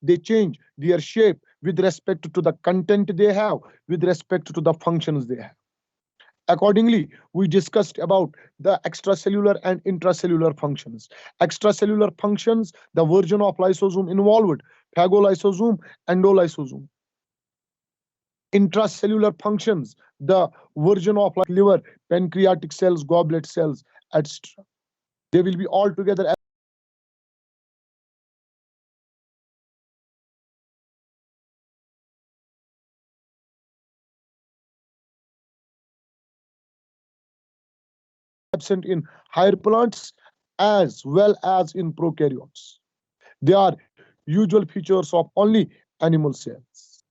they change their shape with respect to the content they have, with respect to the functions they have. Accordingly, we discussed about the extracellular and intracellular functions. Extracellular functions, the version of lysosome involved phagolysosome, endolysosome. Intracellular functions, the version of like liver, pancreatic cells, goblet cells, etc. They will be all together absent in higher plants as well as in prokaryotes. They are usual features of only animal cells.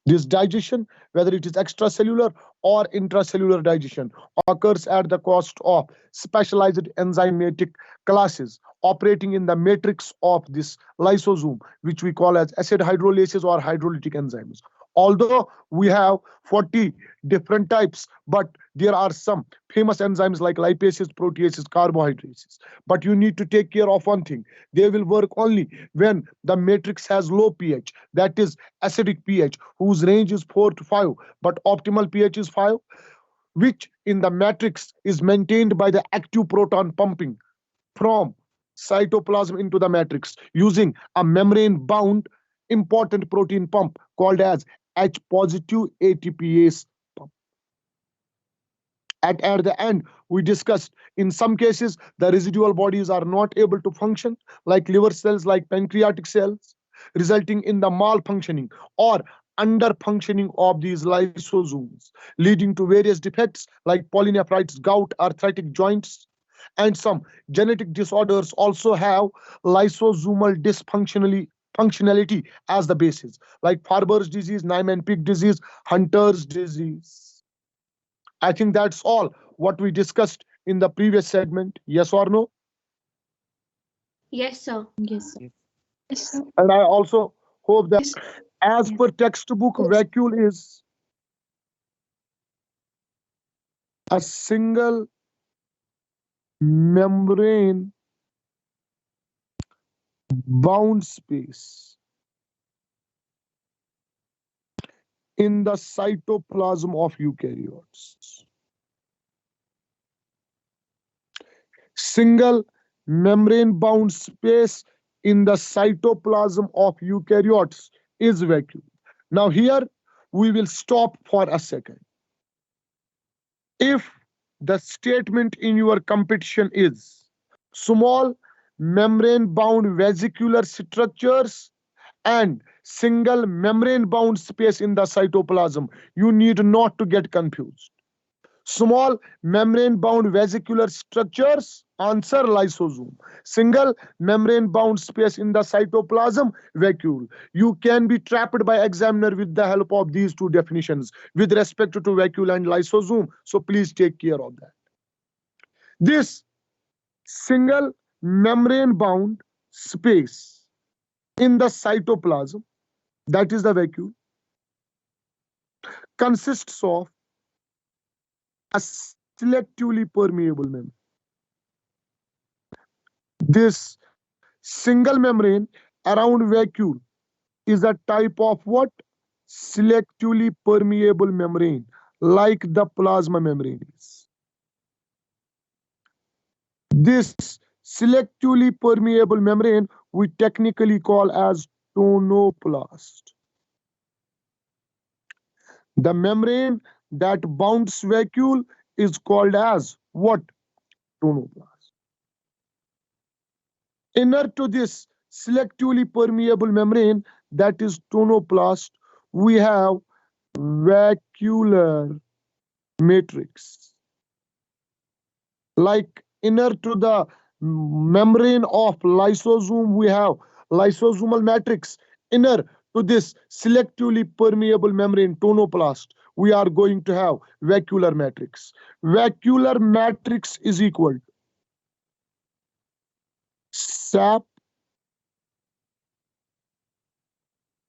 This digestion, whether it is extracellular or intracellular digestion, occurs at the cost of specialized enzymatic classes operating in the matrix of this lysosome, which we call as acid hydrolases or hydrolytic enzymes. Although we have 40 different types, but there are some famous enzymes like lipases, proteases, carbohydrates. But you need to take care of one thing: they will work only when the matrix has low pH, that is acidic pH, whose range is 4 to 5, but optimal pH is 5, which in the matrix is maintained by the active proton pumping from cytoplasm into the matrix using a membrane bound important protein pump called as H positive ATPase pump. At the end, we discussed in some cases the residual bodies are not able to function, like liver cells, like pancreatic cells, resulting in the malfunctioning or underfunctioning of these lysosomes, leading to various defects like polynephritis, gout, arthritic joints, and some genetic disorders also have lysosomal functionality as the basis, like Farber's disease, Niemann-Pick disease, Hunter's disease. I think that's all what we discussed in the previous segment. Yes or no? Yes, sir. Yes, sir. Yes, sir. And I also hope that as per textbook, vacuole is a single membrane bound space in the cytoplasm of eukaryotes. Single membrane bound space in the cytoplasm of eukaryotes is vacuole. Now, here we will stop for a second. If the statement in your competition is small membrane bound vesicular structures and single membrane bound space in the cytoplasm, you need not to get confused. Small membrane bound vesicular structures, answer lysosome. Single membrane bound space in the cytoplasm, vacuole. You can be trapped by examiner with the help of these two definitions with respect to vacuole and lysosome. So please take care of that. This single membrane bound space in the cytoplasm, that is the vacuole, consists of a selectively permeable membrane. This single membrane around vacuole is a type of what? Selectively permeable membrane, like the plasma membrane is. This selectively permeable membrane we technically call as tonoplast. The membrane that bounds vacuole is called as what? Tonoplast. Inner to this selectively permeable membrane, that is tonoplast, we have vacuolar matrix. Like inner to the membrane of lysosome, we have lysosomal matrix. Inner to this selectively permeable membrane tonoplast, we are going to have vacuolar matrix. Vacuolar matrix is equal to sap,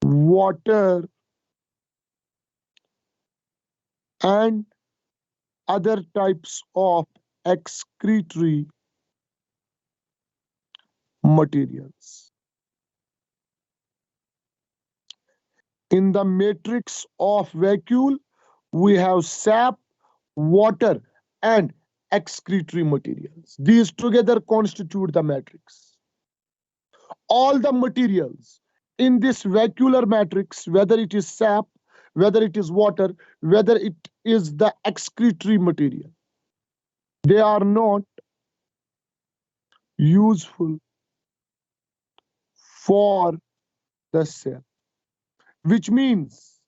water, and other types of excretory materials. In the matrix of vacuole, we have sap, water, and excretory materials. These together constitute the matrix. All the materials in this vacuolar matrix, whether it is sap, whether it is water, whether it is the excretory material, they are not useful for the cell, which means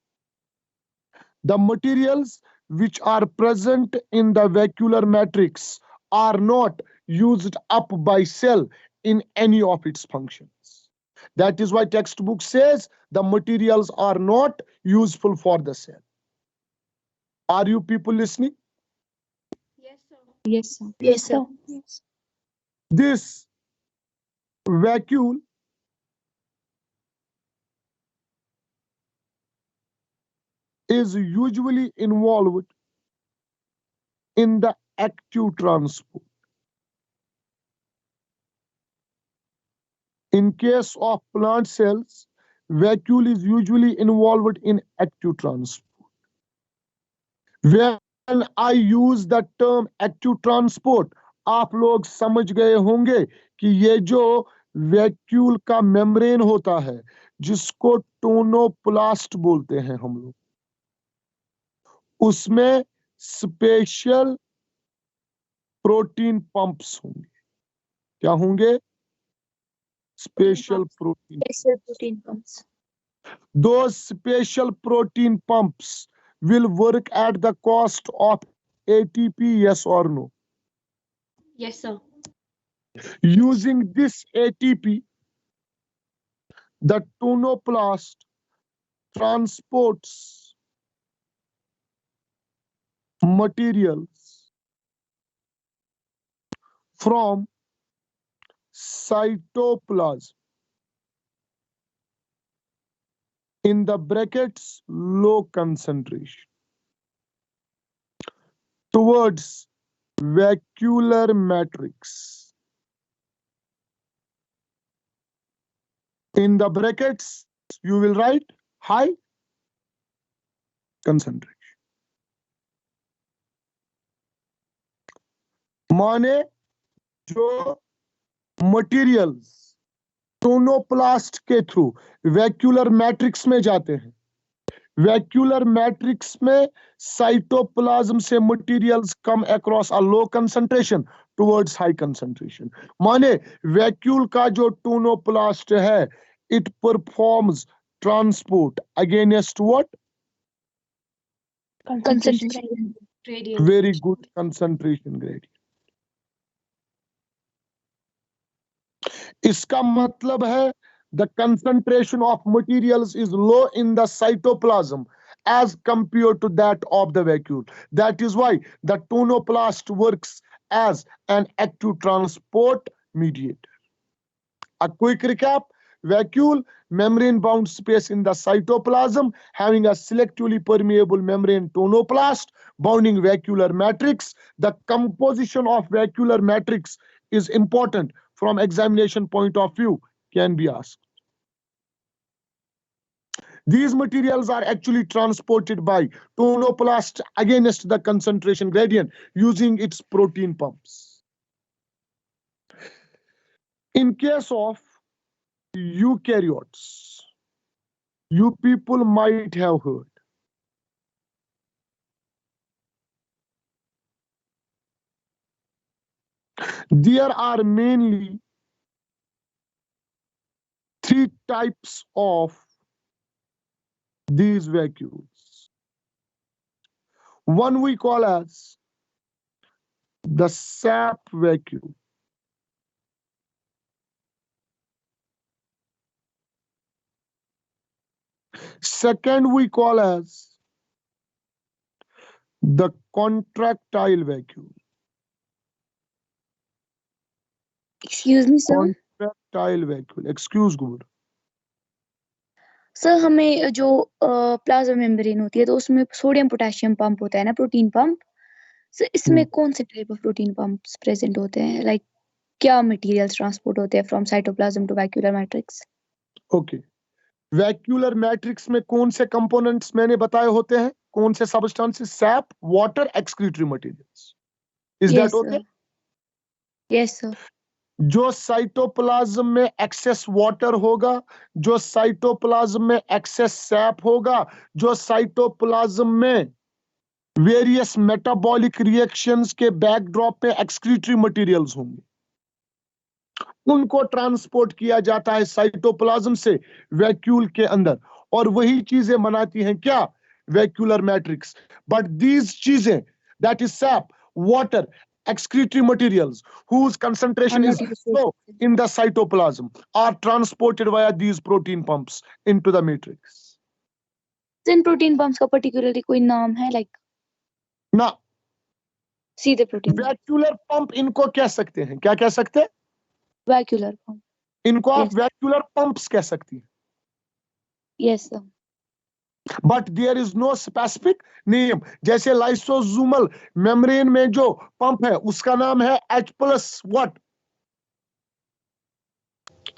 the materials which are present in the vacuolar matrix are not used up by cell in any of its functions. That is why textbook says the materials are not useful for the cell. Are you people listening? Yes, sir. Yes, sir. Yes. This vacuole is usually involved in the active transport. In case of plant cells, vacuole is usually involved in active transport. When I use the term active transport, आप लोग समझ गए होंगे कि ये जो vacuole का membrane होता है जिसको टोनोप्लास्ट बोलते हैं हम लोग, उसमें स्पेशल प्रोटीन पंप्स होंगे. क्या होंगे? Special protein. Special protein pumps. Those special protein pumps will work at the cost of ATP, yes or no? Yes, sir. Using this ATP, the tonoplast transports materials from cytoplasm, in the brackets low concentration, towards vacuolar matrix, in the brackets you will write high concentration. माने जो materials tonoplast के through vacuolar matrix में जाते हैं, vacuolar matrix में cytoplasm से materials come across a low concentration towards high concentration. माने vacuole का जो टोनोप्लास्ट है, it performs transport against what? Concentration gradient. Very good, concentration gradient. इसका मतलब है the concentration of materials is low in the cytoplasm as compared to that of the vacuole. That is why the tonoplast works as an active transport mediator. A quick recap: vacuole, membrane bound space in the cytoplasm having a selectively permeable membrane tonoplast bounding vacuolar matrix. The composition of vacuolar matrix is important from examination point of view, can be asked. These materials are actually transported by tonoplast against the concentration gradient using its protein pumps. In case of eukaryotes, you people might have heard there are mainly three types of these vacuoles. One we call as the sap vacuole. Second we call as the contractile vacuole. Excuse me, sir. Contractile vacuole. Excuse good. Sir हमें जो plasma membrane होती है तो उसमें sodium potassium pump होता है ना, protein pump. Sir इसमें कौन से type of protein pumps present होते हैं? लाइक क्या मटेरियल्स ट्रांसपोर्ट होते हैं from cytoplasm to vacuolar matrix? Okay. Vacuolar matrix में कौन से कंपोनेंट्स मैंने बताए होते हैं, कौन से substances? SAP, water, excretory materials. Is that Yes, okay? sir. Yes, sir. जो साइटोप्लाज्म में एक्सेस वाटर होगा, जो साइटोप्लाज्म में एक्सेस सैप होगा, जो साइटोप्लाज्म में वेरियस मेटाबॉलिक रिएक्शंस के बैकड्रॉप पे एक्सक्रीटरी मटेरियल्स होंगे, उनको ट्रांसपोर्ट किया जाता है साइटोप्लाज्म से वैक्यूल के अंदर, और वही चीजें बनाती हैं क्या? Vacuolar matrix. बट दीज चीजें, that is SAP, water, excretory materials whose Are concentration not is used low to. in the cytoplasm are transported via these protein pumps into the matrix. In protein pumps का particularly कोई नाम है, like ना, सीधे protein pump? Vacuolar pump इनको कह सकते हैं, क्या कह सकते हैं? Vacuolar pump. इनको आप यस, वैक्यूलर पंप्स कह सकती हैं, yes sir. But there is no specific name. जैसे लाइसोसोमल मेम्ब्रेन में जो पंप है उसका नाम है H plus what,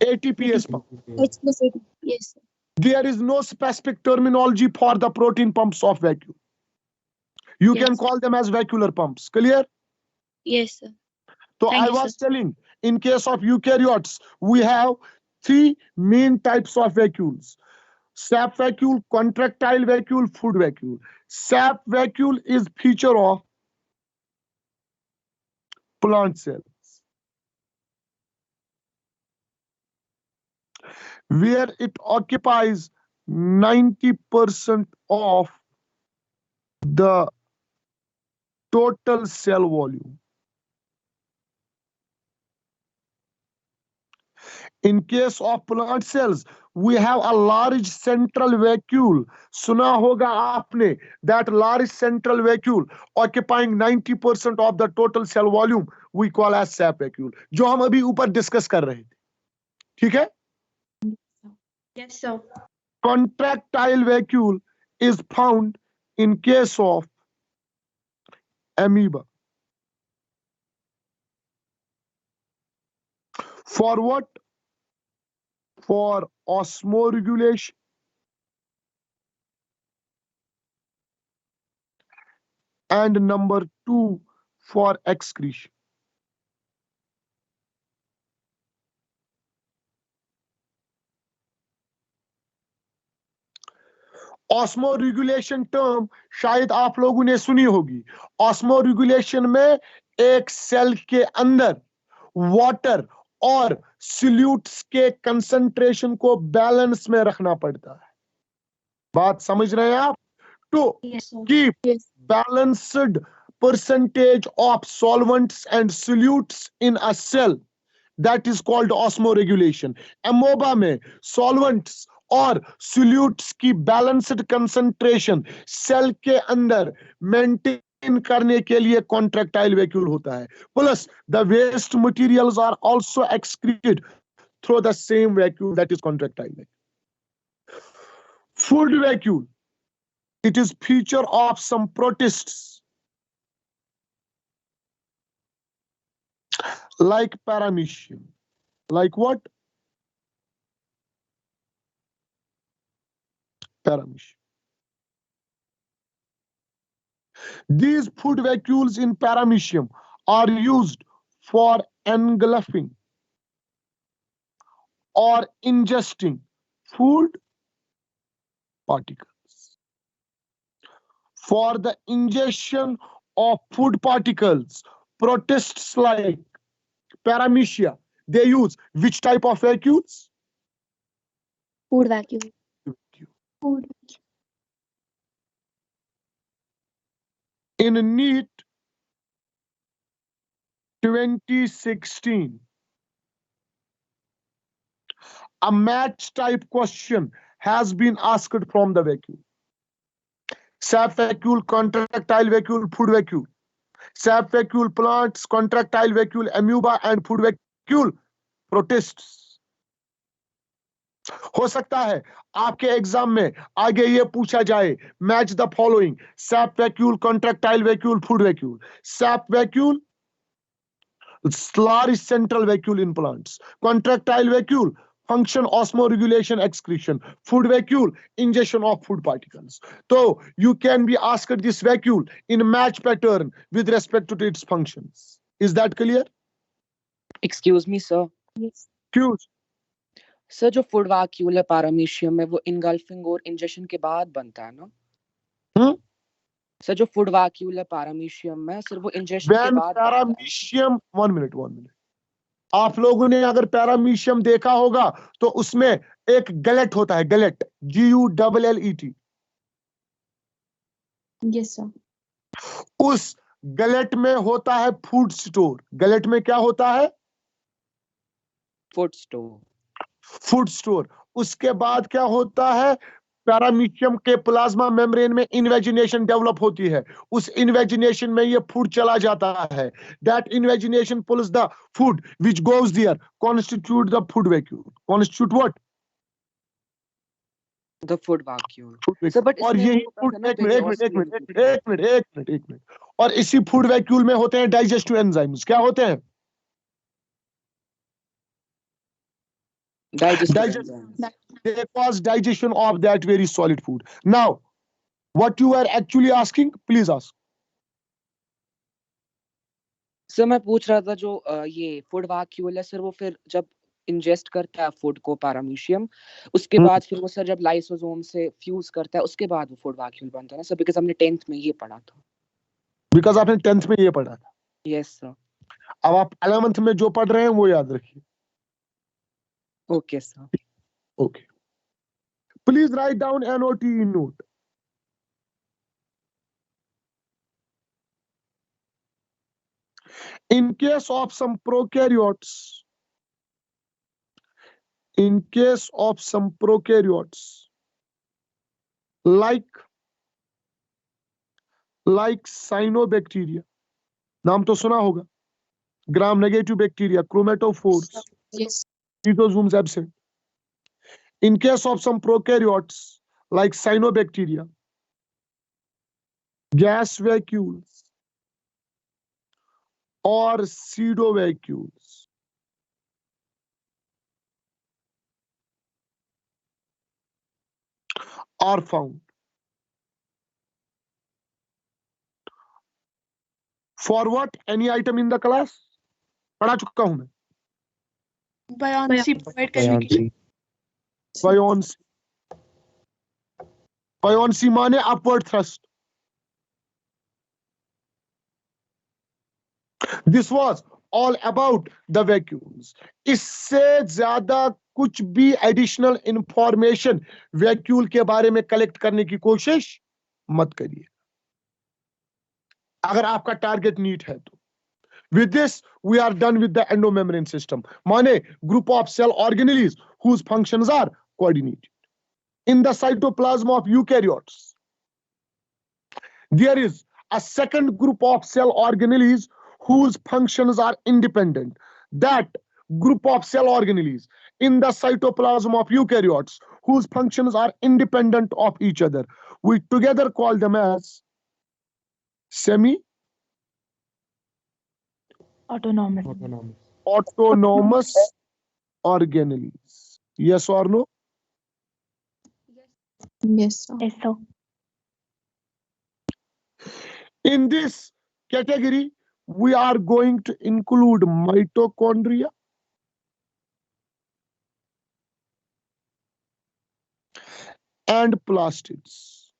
ATPase pump. H plus 8. Yes, sir. There is no specific terminology for the protein pumps of vacuum. You can Yes. call them as vacuolar pumps. Clear? Yes, sir. So Thank I you, sir. was telling, in case of eukaryotes, we have three main types of vacuoles: sap vacuole, contractile vacuole, food vacuole. Sap vacuole is feature of plant cells, where it occupies 90% of the total cell volume. In case of plant cells, we have a large central vacuole. सुना होगा आपने, that large central vacuole occupying 90% of the total cell volume we call as sap vacuole, जो हम अभी ऊपर discuss कर रहे थे, ठीक है? Yes, sir. Contractile vacuole is found in case of amoeba. For what? For osmoregulation and number 2 for excretion. Osmo regulation term शायद आप लोगों ने सुनी होगी। ऑस्मो रेगुलेशन में एक सेल के अंदर वाटर और सॉल्यूट्स के कंसंट्रेशन को बैलेंस में रखना पड़ता है। बात समझ रहे हैं आप? To keep balanced percentage of solvents and solutes in a cell, that is called osmoregulation. अमोबा में सॉल्वेंट्स और सोल्यूट्स की बैलेंस्ड कंसंट्रेशन सेल के अंदर मेंटेन करने के लिए कॉन्ट्रैक्टाइल वैक्यूल होता है। Plus the waste materials are also excreted through the same vacuole, that is contractile vacuole. Food vacuole, it is feature of some protists like paramecium. Like what? Paramecium. These food vacuoles in paramecium are used for engulfing or ingesting food particles. For the ingestion of food particles, protists like paramecia, they use which type of vacuoles? Food vacuum. Food. In NEET 2016, a match type question has been asked from the vacuole. Sap vacuole, contractile vacuole, food vacuole. Sap vacuole plants, contractile vacuole amoeba and food vacuole protists. हो सकता है आपके exam में आगे ये पूछा जाए, match the following: SAP vacuole, contractile vacuole, food vacuole. SAP vacuole, large central vacuole in plants. Contractile vacuole, function osmoregulation excretion, food vacuole ingestion of food particles. So you can be asked this vacuole in match pattern with respect to its functions. Is that clear? Excuse me sir. Yes. Cues. Sir जो food vacuole है paramecium में वो engulfing और injection के बाद बनता है ना? Hmm? सर जो फूड वैक्यूल है पैरामीशियम में सर वो इंजेक्शन के When बाद बनता है। paramecium, 1 minute. आप लोगों ने अगर पैरामीशियम देखा होगा तो उसमें एक गलेट होता है, गलेट, GULLET। Yes, sir. उस गलेट में होता है फूड स्टोर। गलेट में क्या होता है? Food store. Food store. उसके बाद क्या होता है? पैरामीशियम के प्लाज्मा मेम्ब्रेन में इन्वेजिनेशन डेवलप होती है। उस इन्वेजिनेशन में ये फूड चला जाता है। That invagination pulls the food which goes there, constitute the food vacuole. Constitute what? The food vacuole. Food sir but और इसमें वो यही होता फूड, था ना एक मिनट एक मिनट एक बेनियोसियम मिनट एक मिनट एक मिनट एक मिनट, और इसी फूड वैक्यूल में होते हैं डाइजेस्टिव एंजाइम्स। क्या होते हैं? Digestive Digest, enzymes. they cause digestion of that very solid food. Now, what you are actually asking, please ask. Sir मैं पूछ रहा था जो ये फूड वैक्यूल है सर वो फिर जब इंजेस्ट करता है फूड को पैरामीशियम उसके बाद फिर वो सर जब लाइसोसोम से फ्यूज करता है उसके बाद वो फूड वैक्यूल बनता है ना सर? बिकॉज हमने 10th में ये पढ़ा था। बिकॉज आपने 10th में ये पढ़ा था। Yes sir. अब आप 11th में जो पढ़ रहे हैं वो याद रखिए। Okay sir. Okay, please write down NOT in note. In case of some prokaryotes, in case of some prokaryotes, like cyanobacteria, नाम तो सुना होगा, gram negative bacteria, chromatophores, Yes. cytosomes absent. In case of some prokaryotes like cyanobacteria, gas vacuoles or pseudovacuoles are found. For what? Any item in the class? पढ़ा चुका हूं मैं। Buoyancy provide करने के लिए. Buoyancy. Buoyancy माने upward thrust. This was all about the vacuoles. इससे ज्यादा कुछ भी एडिशनल इंफॉर्मेशन वैक्यूल के बारे में कलेक्ट करने की कोशिश मत करिए अगर आपका टारगेट नीट है तो। With this, we are done with the endomembrane system. माने group of cell organelles whose functions are coordinated. In the cytoplasm of eukaryotes, there is a second group of cell organelles whose functions are independent. That group of cell organelles in the cytoplasm of eukaryotes whose functions are independent of each other, we together call them as semi Autonomous. autonomous organelles. Yes or no? Yes, sir. Yes, sir. In this category, we are going to include mitochondria, and plastids.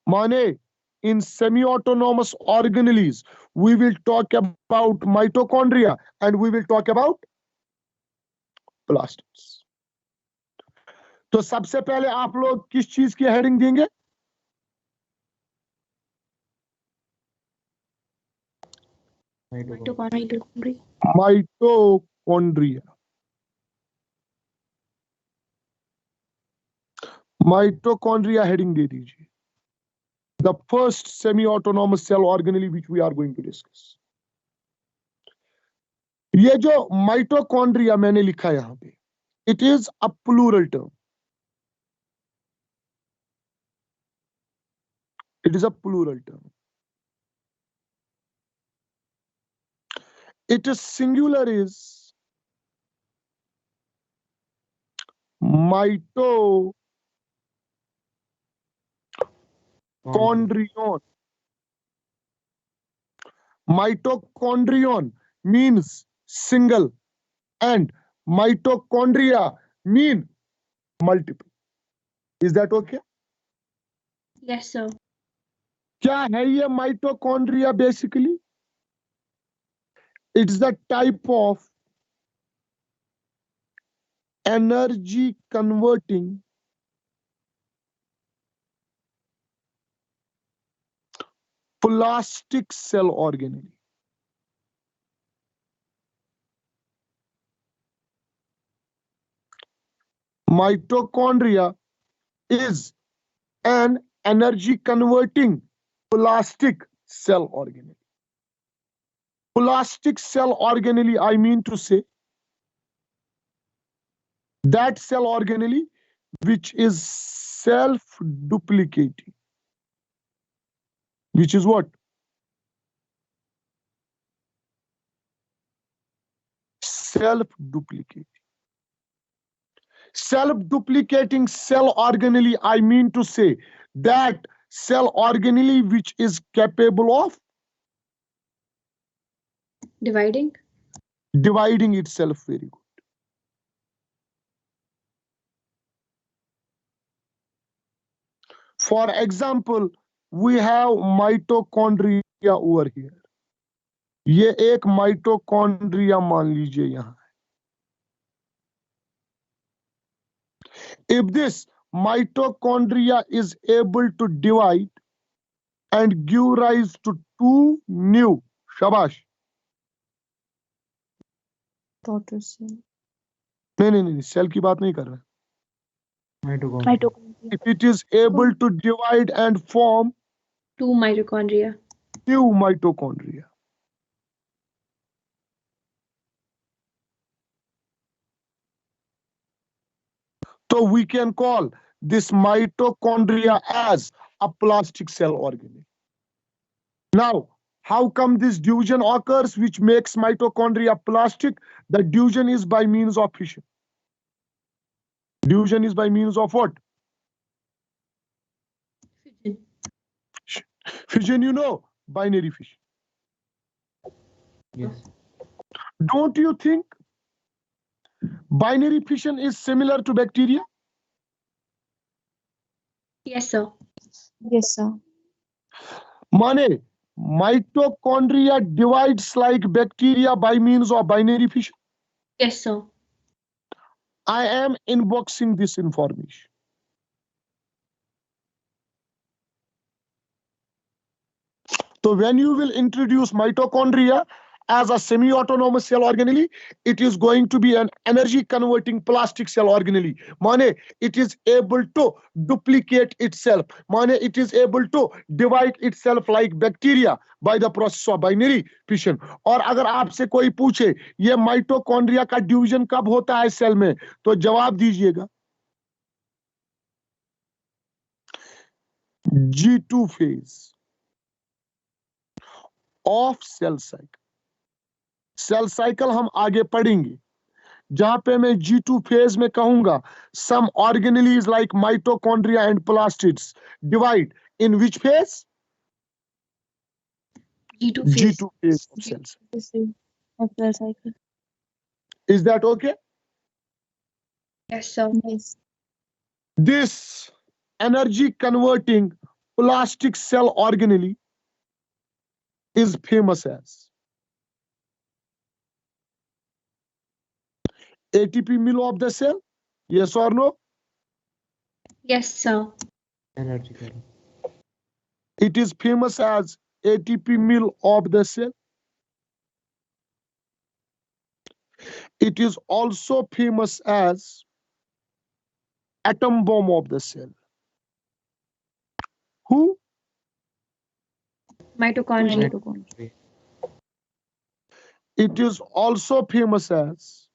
Mane, in semi-autonomous organelles, we will talk about mitochondria and we will talk about plastids. तो सबसे पहले आप लोग किस चीज की heading देंगे? Mitochondria. Mitochondria heading दे दीजिए. The first semi-autonomous cell organelle which we are going to discuss. ये जो माइटोकॉन्ड्रिया मैंने लिखा यहां पे, it is a plural term. It is a plural term. It is singular is mitochondrion. Mitochondrion means single and mitochondria mean multiple. Is that okay? Yes, sir. क्या है ये mitochondria basically? It's the type of energy converting plastic cell organelle. Mitochondria is an energy converting plastic cell organelle. Plastic cell organelle, I mean to say, that cell organelle which is self duplicating. Which is what? Self duplicating. Self duplicating cell organelle, I mean to say, that cell organelle which is capable of Dividing. dividing itself. Very good. For example, we have mitochondria over here. ये एक mitochondria मान लीजिए यहां. If this mitochondria is able to divide and give rise to two new, shabash. Daughter cell. नहीं, cell की बात नहीं कर रहा. Mitochondria. If it is able to divide and form 2 mitochondria. new mitochondria, so we can call this mitochondria as a plastic cell organelle. Now, how come this division occurs which makes mitochondria plastic? The division is by means of fission. Division is by means of what? Fission. Fission, you know, binary fission. Yes. Don't you think binary fission is similar to bacteria? Yes, sir. Yes, sir. Mane, mitochondria divides like bacteria by means of binary fission. Yes, sir. I am inboxing this information. So when you will introduce mitochondria as a semi-autonomous cell organelle, it is going to be an energy converting plastic cell organelle. Mane, it is able to duplicate itself. Mane, it is able to divide itself like bacteria by the process of binary fission. और अगर आपसे कोई पूछे ये mitochondria का division कब होता है सेल में, तो जवाब दीजिएगा G2 phase of cell cycle. Cell cycle हम आगे पढ़ेंगे जहां पे मैं G2 फेज में कहूंगा some organelles like mitochondria and plastids divide in which phase? G2 phase. G2 phase of cells. This is a cell cycle. Is that okay? Yes, sir. Yes. This energy converting plastic cell organelle is famous as ATP mill of the cell. Yes or no? Yes, sir. It is famous as ATP mill of the cell. It is also famous as atom bomb of the cell. Who? Mitochondria. Mitochondria. It is also famous as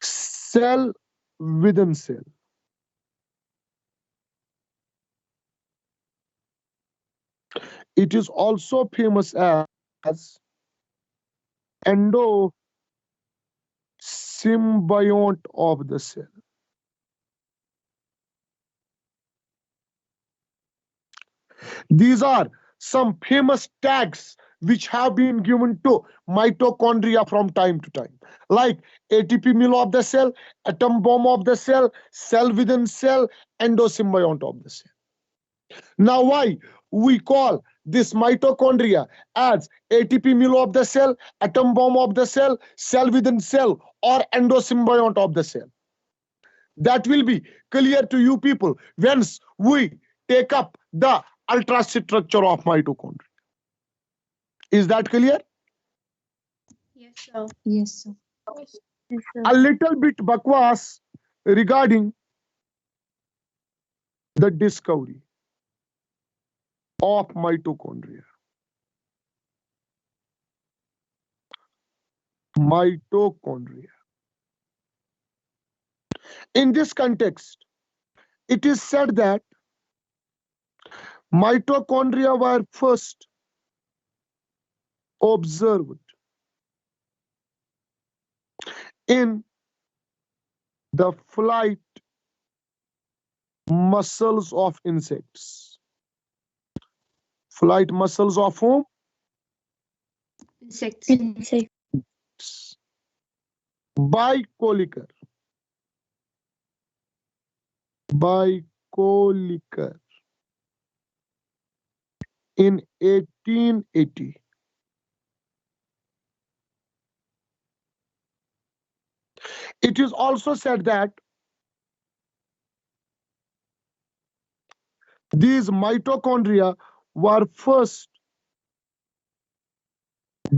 cell within cell. It is also famous as endocell symbiont of the cell. These are some famous tags which have been given to mitochondria from time to time, like ATP mill of the cell, atom bomb of the cell within cell, endosymbiont of the cell. Now, why we call this mitochondria as ATP mill of the cell, atom bomb of the cell within cell, or endosymbiont of the cell? That will be clear to you people once we take up the ultrastructure of mitochondria. Is that clear? Yes, sir. Yes, sir. Yes, A sir. little bit bakwas regarding the discovery of mitochondria. Mitochondria. In this context, it is said that mitochondria were first observed in the flight muscles of insects. Flight muscles of whom? Insects. Insect. By Kolliker. By Kolliker in 1880. It is also said that these mitochondria were first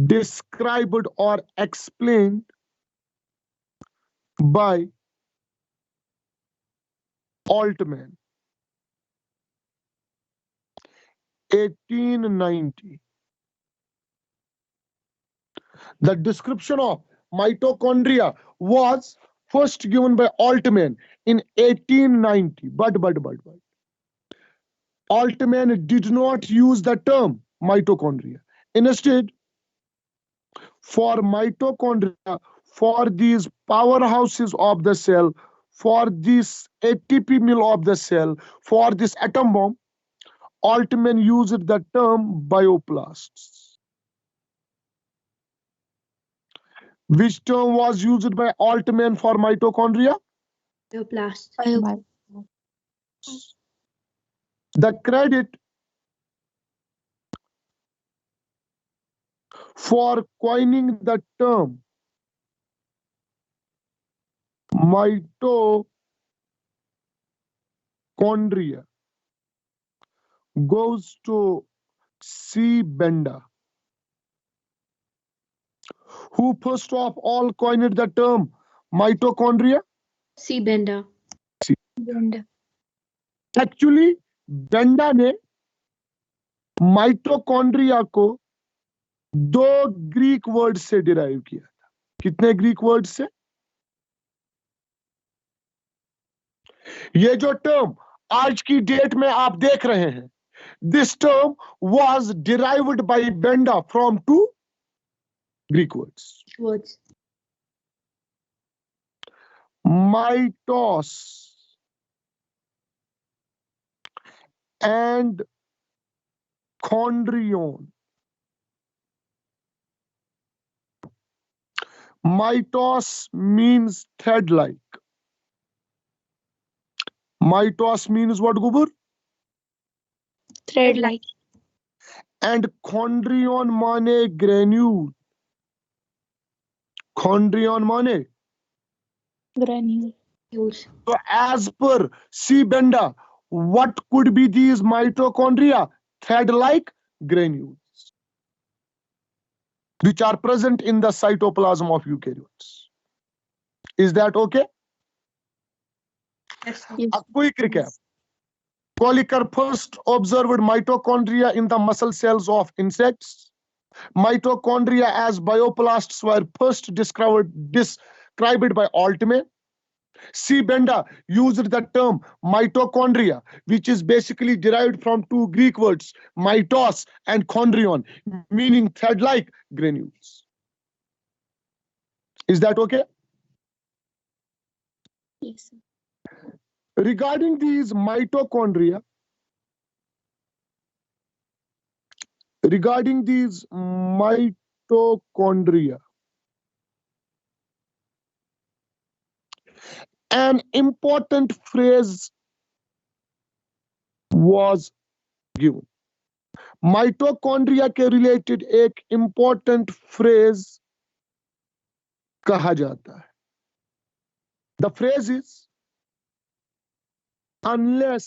described or explained by Altman, 1890. The description of mitochondria was first given by Altman in 1890. But Altman did not use the term mitochondria. Instead, for mitochondria, for these powerhouses of the cell, for this ATP mill of the cell, for this atom bomb, Altman used the term bioplasts. Which term was used by Altman for mitochondria? Bioplast. The credit for coining the term mitochondria goes to C. Benda, who first of all coined the term mitochondria. C. Bender. Actually, Benda ने mitochondria को दो Greek word से derive किया था. कितने Greek word से? ये जो टर्म आज की डेट में आप देख रहे हैं, this term was derived by Benda from two Greek words. Words. Mitos and chondrion. Mitos means thread-like. Mitos means what, Gubur? Thread-like. And chondrion mane granule. Chondrion mane. Granule. So as per C. Benda, what could be these mitochondria? Thread-like granules, which are present in the cytoplasm of eukaryotes. Is that okay? Yes, sir. A quick recap. Kolliker first observed mitochondria in the muscle cells of insects. Mitochondria as bioplasts were first described by Altman. C. Benda used the term mitochondria, which is basically derived from two Greek words, mitos and chondrion, meaning thread-like granules. Is that okay? Yes, sir. Regarding these mitochondria, an important phrase was given. Mitochondria के related एक important phrase कहा जाता है. The phrase is unless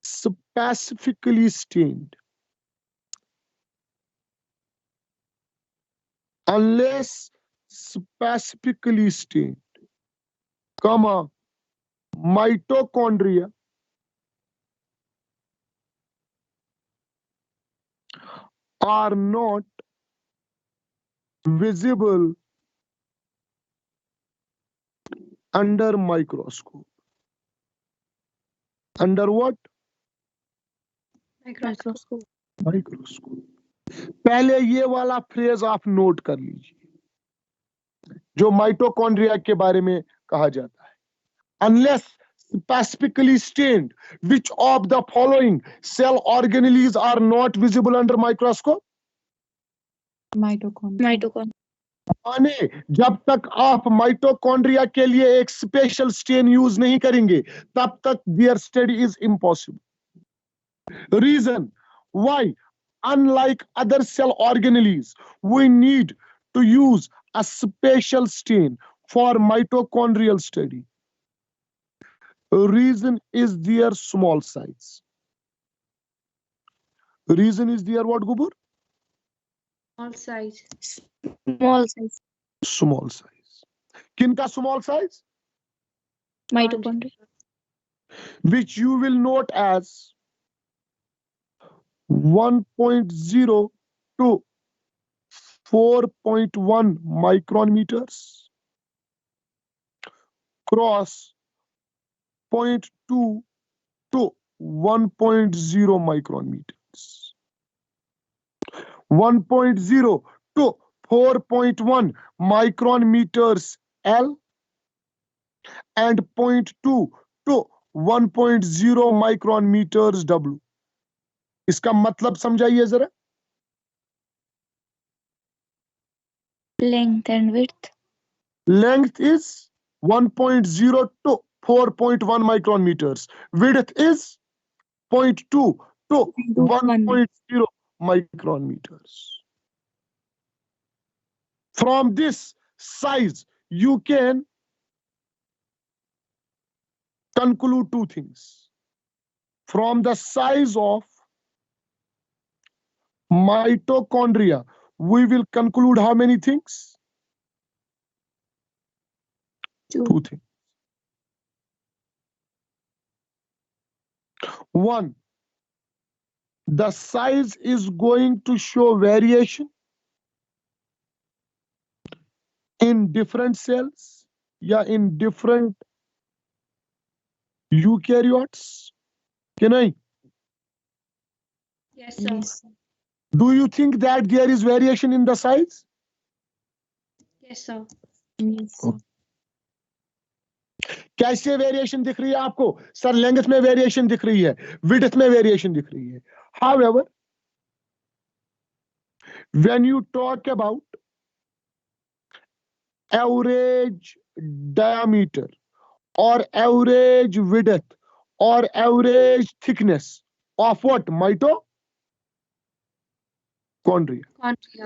specifically stained. Unless specifically stained, comma, mitochondria are not visible under microscope. Under what? Microscope. Microscope. पहले ये वाला phrase आप note कर लीजिए जो माइटोकॉन्ड्रिया के बारे में कहा जाता है. Unless specifically stained, which of the following cell organelles are not visible under microscope? Mitochondria. माने जब तक आप माइटोकॉन्ड्रिया के लिए एक स्पेशल स्टेन यूज नहीं करेंगे तब तक there study is impossible. Reason why? Unlike other cell organelles, we need to use a special stain for mitochondrial study. Reason is their small size. Reason is their what, Gubur? Small size. Small size. Small size. Kinka small size? Mitochondria. Which you will note as 1.0 to 4.1 micron meters cross 0.2 to 1.0 micron meters. 1.0 to 4.1 micron meters L and 0.2 to 1.0 micron meters W. इसका मतलब समझाइए जरा. Length and width. Length is 1.0 to 4.1 micron meters. Width is 0.2 to 1.0 micron meters. From this size, you can conclude two things. From the size of mitochondria, we will conclude how many things? Two things. One, the size is going to show variation in different cells, yeah, in different eukaryotes. Can I? Yes, sir. Yes. Do you think that there is variation in the size? Yes, sir. Yes. कैसे variation दिख रही है आपको? Sir length में variation दिख रही है, width में वेरिएशन दिख रही है. However, when you talk about average diameter or average width or average thickness of what? Mitochondria. Chondria.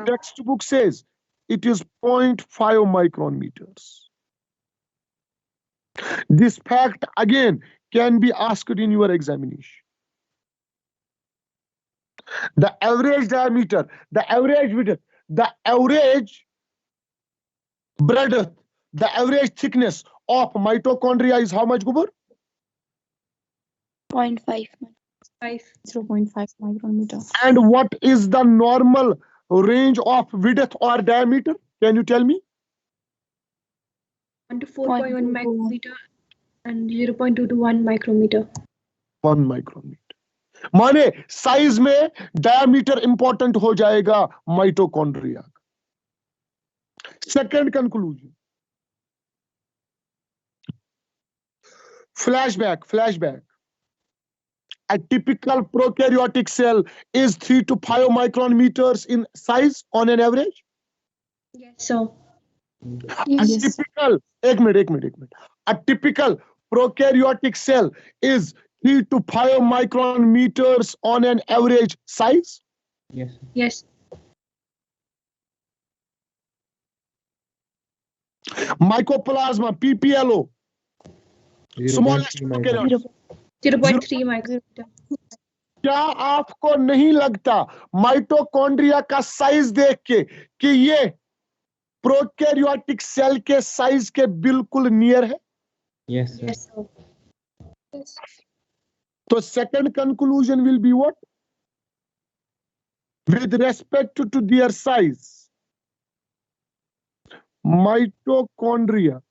Textbook says it is 0.5 micron meters. This fact again can be asked in your examination. The average diameter, the average width, the average breadth, the average thickness of mitochondria is how much, Gubur? 0.5. 0.5 micrometer. And what is the normal range of width or diameter? Can you tell me? 1 to 4.1 micrometer and 0.2 to 1 micrometer. 1 micrometer. माने size में diameter important हो जाएगा mitochondria. Second conclusion, Flashback. A typical prokaryotic cell is 3 to 5 micron meters in size on an average. Yes, sir. Yes. Typical, एक minute. A typical prokaryotic cell is 3 to 5 micron meters on an average size. Yes. Yes. Mycoplasma, PPLO, smallest 0.3 prokaryote. 0.3 micrometer. क्या आपको नहीं लगता mitochondria का size देख के कि ये प्रोकैरियोटिक सेल के साइज के बिल्कुल नियर है? Yes, sir. Yes, sir. तो second conclusion will be what? With respect to their size, mitochondria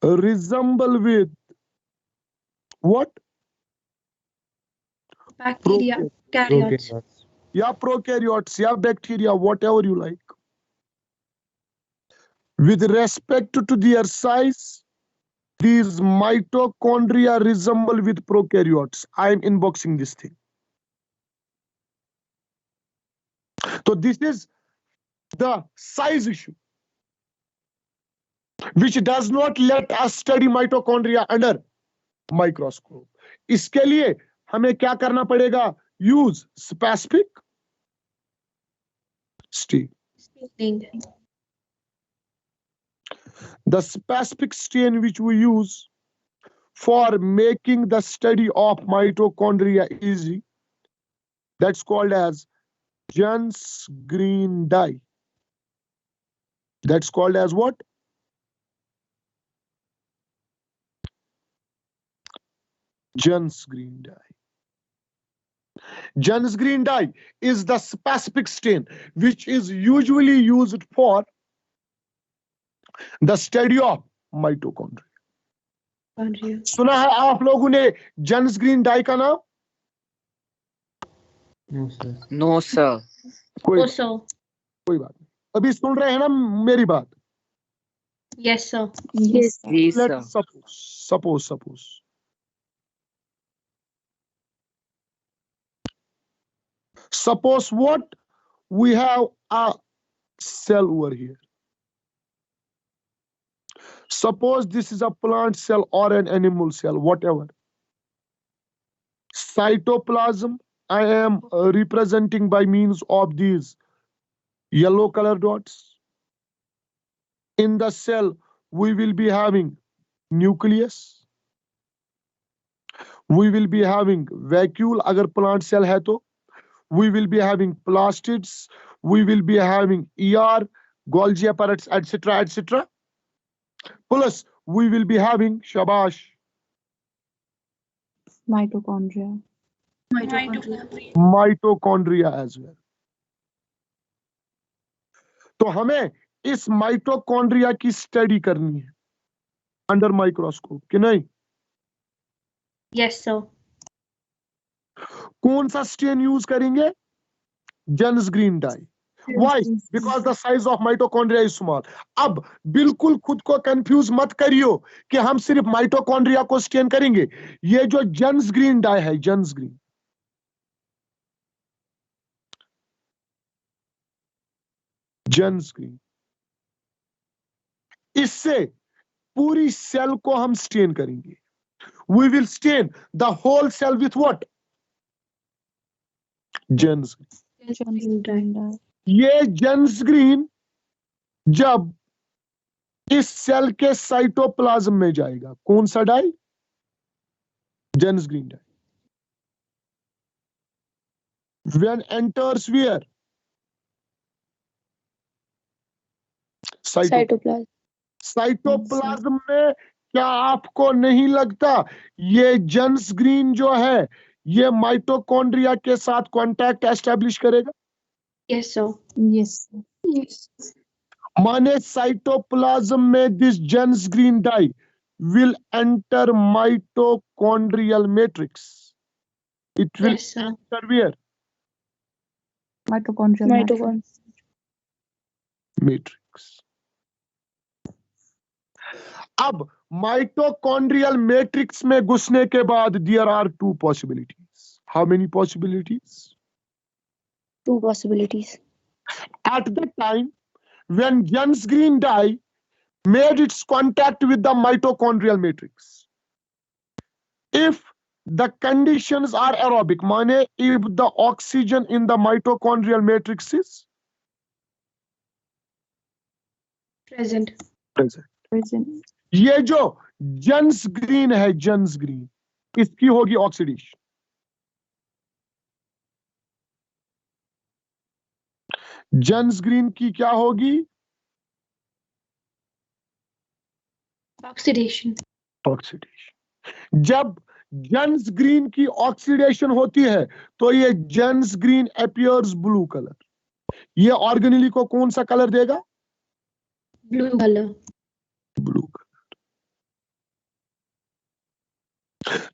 resemble with what? Bacteria, karyotes. Prokaryotes. Yeah, prokaryotes, yeah, bacteria, whatever you like. With respect to their size, these mitochondria resemble with prokaryotes. I am inboxing this thing. So this is the size issue, which does not let us study mitochondria under microscope. इसके लिए हमें क्या करना पड़ेगा? Use specific stain. Staining. The specific stain which we use for making the study of mitochondria easy, that's called as Jens green dye. That's called as what? Jens green dye. Jens green dye is the specific stain which is usually used for the study of mitochondria. Mitochondria. सुना है आप लोगों ने gents green die का नाम? No, sir. No, sir. Also. कोई बात नहीं. अभी सुन रहे हैं ना मेरी बात? Yes, sir. Yes. Yes, sir. Let's suppose. Suppose what? We have a cell over here. Suppose this is a plant cell or an animal cell, whatever. Cytoplasm, I am representing by means of these yellow color dots. In the cell, we will be having nucleus. We will be having vacuole, agar plant cell hai to. We will be having plastids. We will be having ER, Golgi apparatus, etc. Plus, we will be having shabash. Mitochondria. Mitochondria as well. तो हमें इस mitochondria की study करनी है under microscope कि नहीं? Yes, sir. कौन सा स्टेन यूज करेंगे? Janus green dye. Why? Because the size of mitochondria is small. अब बिल्कुल खुद को कंफ्यूज मत करियो कि हम सिर्फ माइटोकॉन्ड्रिया को स्टेन करेंगे. ये जो जेन्स ग्रीन डाई है, जेन्स ग्रीन, इससे पूरी सेल को हम स्टेन करेंगे. We will stain the whole cell with what? Jens. ये जेन्स ग्रीन जब इस सेल के साइटोप्लाज्म में जाएगा, कौन सा डाई? Janus green dye. When enters where? Cytoplasm. Cytoplasm में. क्या आपको नहीं लगता ये जेन्स ग्रीन जो है ये माइटोकॉन्ड्रिया के साथ कांटेक्ट एस्टैब्लिश करेगा? Yes, sir. Yes. Yes. माने साइटोप्लाज्म में this Janus green dye will enter mitochondrial matrix. It will Yes, sir. enter where? Mitochondrial. Matrix. अब माइटोकॉन्ड्रियल मैट्रिक्स में घुसने के बाद there are two possibilities. How many possibilities? Two possibilities. At the time when Jens green dye made its contact with the mitochondrial matrix, if the conditions are aerobic, माने if the oxygen in the mitochondrial matrix is Present. present, Present. ये जो Janus green है, Janus green, इसकी होगी oxidation. Janus green की क्या होगी? Oxidation. Oxidation. जब जेंस ग्रीन की ऑक्सीडेशन होती है तो ये Janus green appears blue colour. ये ऑर्गेनिली को कौन सा कलर देगा? Blue color. Blue colour.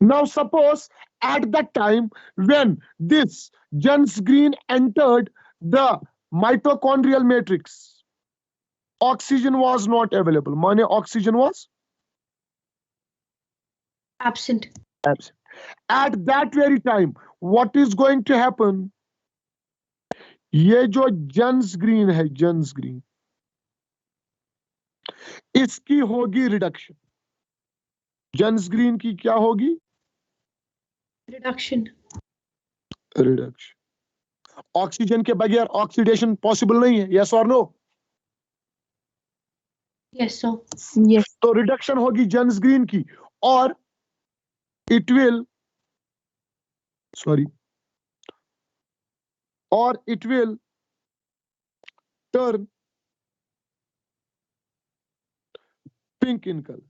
Now suppose at that time when this Jens green entered the mitochondrial matrix, oxygen was not available. माने oxygen was Absent. absent. At that very time, what is going to happen? ये जो Jens green है, Jens green, इसकी होगी reduction. Jens green की क्या होगी? Reduction. Reduction. Oxygen के बगैर ऑक्सीडेशन पॉसिबल नहीं है, यस और नो? Yes, sir. Yes. तो रिडक्शन होगी जेंस ग्रीन की और it will turn pink in colour.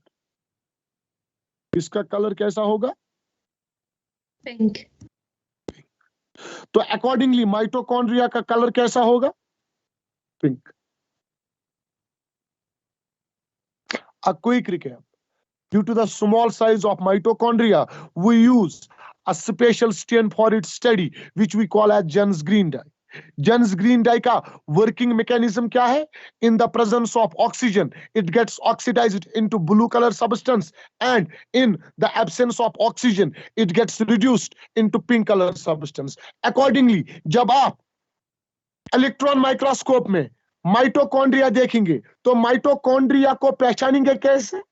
इसका कलर कैसा होगा? Pink. तो अकॉर्डिंगली माइटोकॉन्ड्रिया का कलर कैसा होगा? Pink. A quick recap. Due to the small size of mitochondria, we use a special stain for its study, which we call as Jens green dye. Jens green dye का working mechanism क्या है? In the presence of oxygen, it gets oxidized into blue color substance, and in the absence of oxygen, it gets reduced into pink color substance. Accordingly, जब आप electron microscope में mitochondria देखेंगे तो mitochondria को पहचानेंगे कैसे?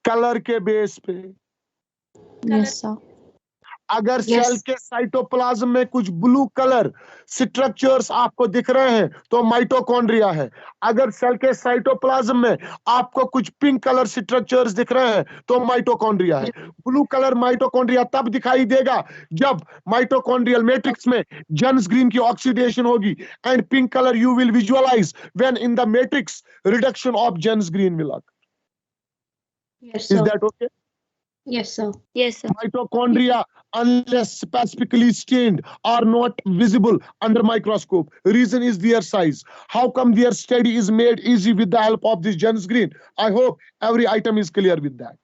कलर के base पे। Yes, sir. अगर Yes. सेल के साइटोप्लाज्म में कुछ ब्लू कलर स्ट्रक्चर्स आपको दिख रहे हैं तो माइटोकॉन्ड्रिया है। अगर सेल के साइटोप्लाज्म में आपको कुछ पिंक कलर स्ट्रक्चर्स दिख रहे हैं तो माइटोकॉन्ड्रिया है। ब्लू कलर माइटोकॉन्ड्रिया तब दिखाई देगा जब माइटोकॉन्ड्रियल मैट्रिक्स में जेंस ग्रीन की ऑक्सीडेशन होगी, and pink colour you will visualise when in the matrix reduction of Janus green will occur. Yes, Is sir. that okay? Yes, sir. Yes, sir. Mitochondria, unless specifically stained, are not visible under microscope. Reason is their size. How come their study is made easy with the help of this Jens green? I hope every item is clear with that.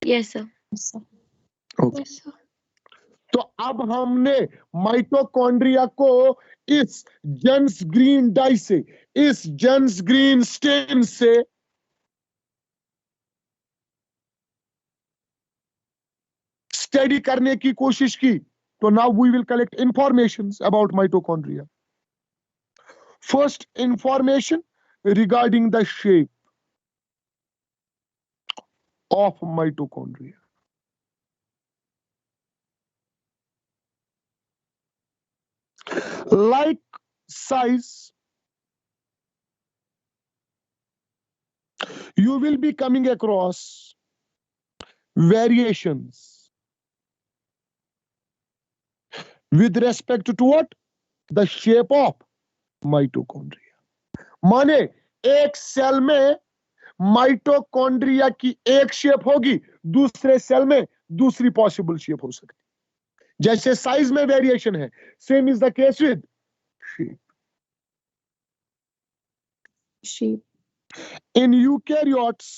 Yes, sir. Yes, sir. Okay. Yes, sir. तो अब हमने mitochondria को इस Janus green dye से, इस Janus green stain से study करने की कोशिश की। तो now we will collect informations about mitochondria. First information regarding the shape of mitochondria. Like size, you will be coming across variations with respect to what? The shape of mitochondria. माने एक cell में mitochondria की एक shape होगी, दूसरे cell में दूसरी possible shape हो सकती। जैसे साइज में वेरिएशन है, same is the case with shape. Sheep. In eukaryotes,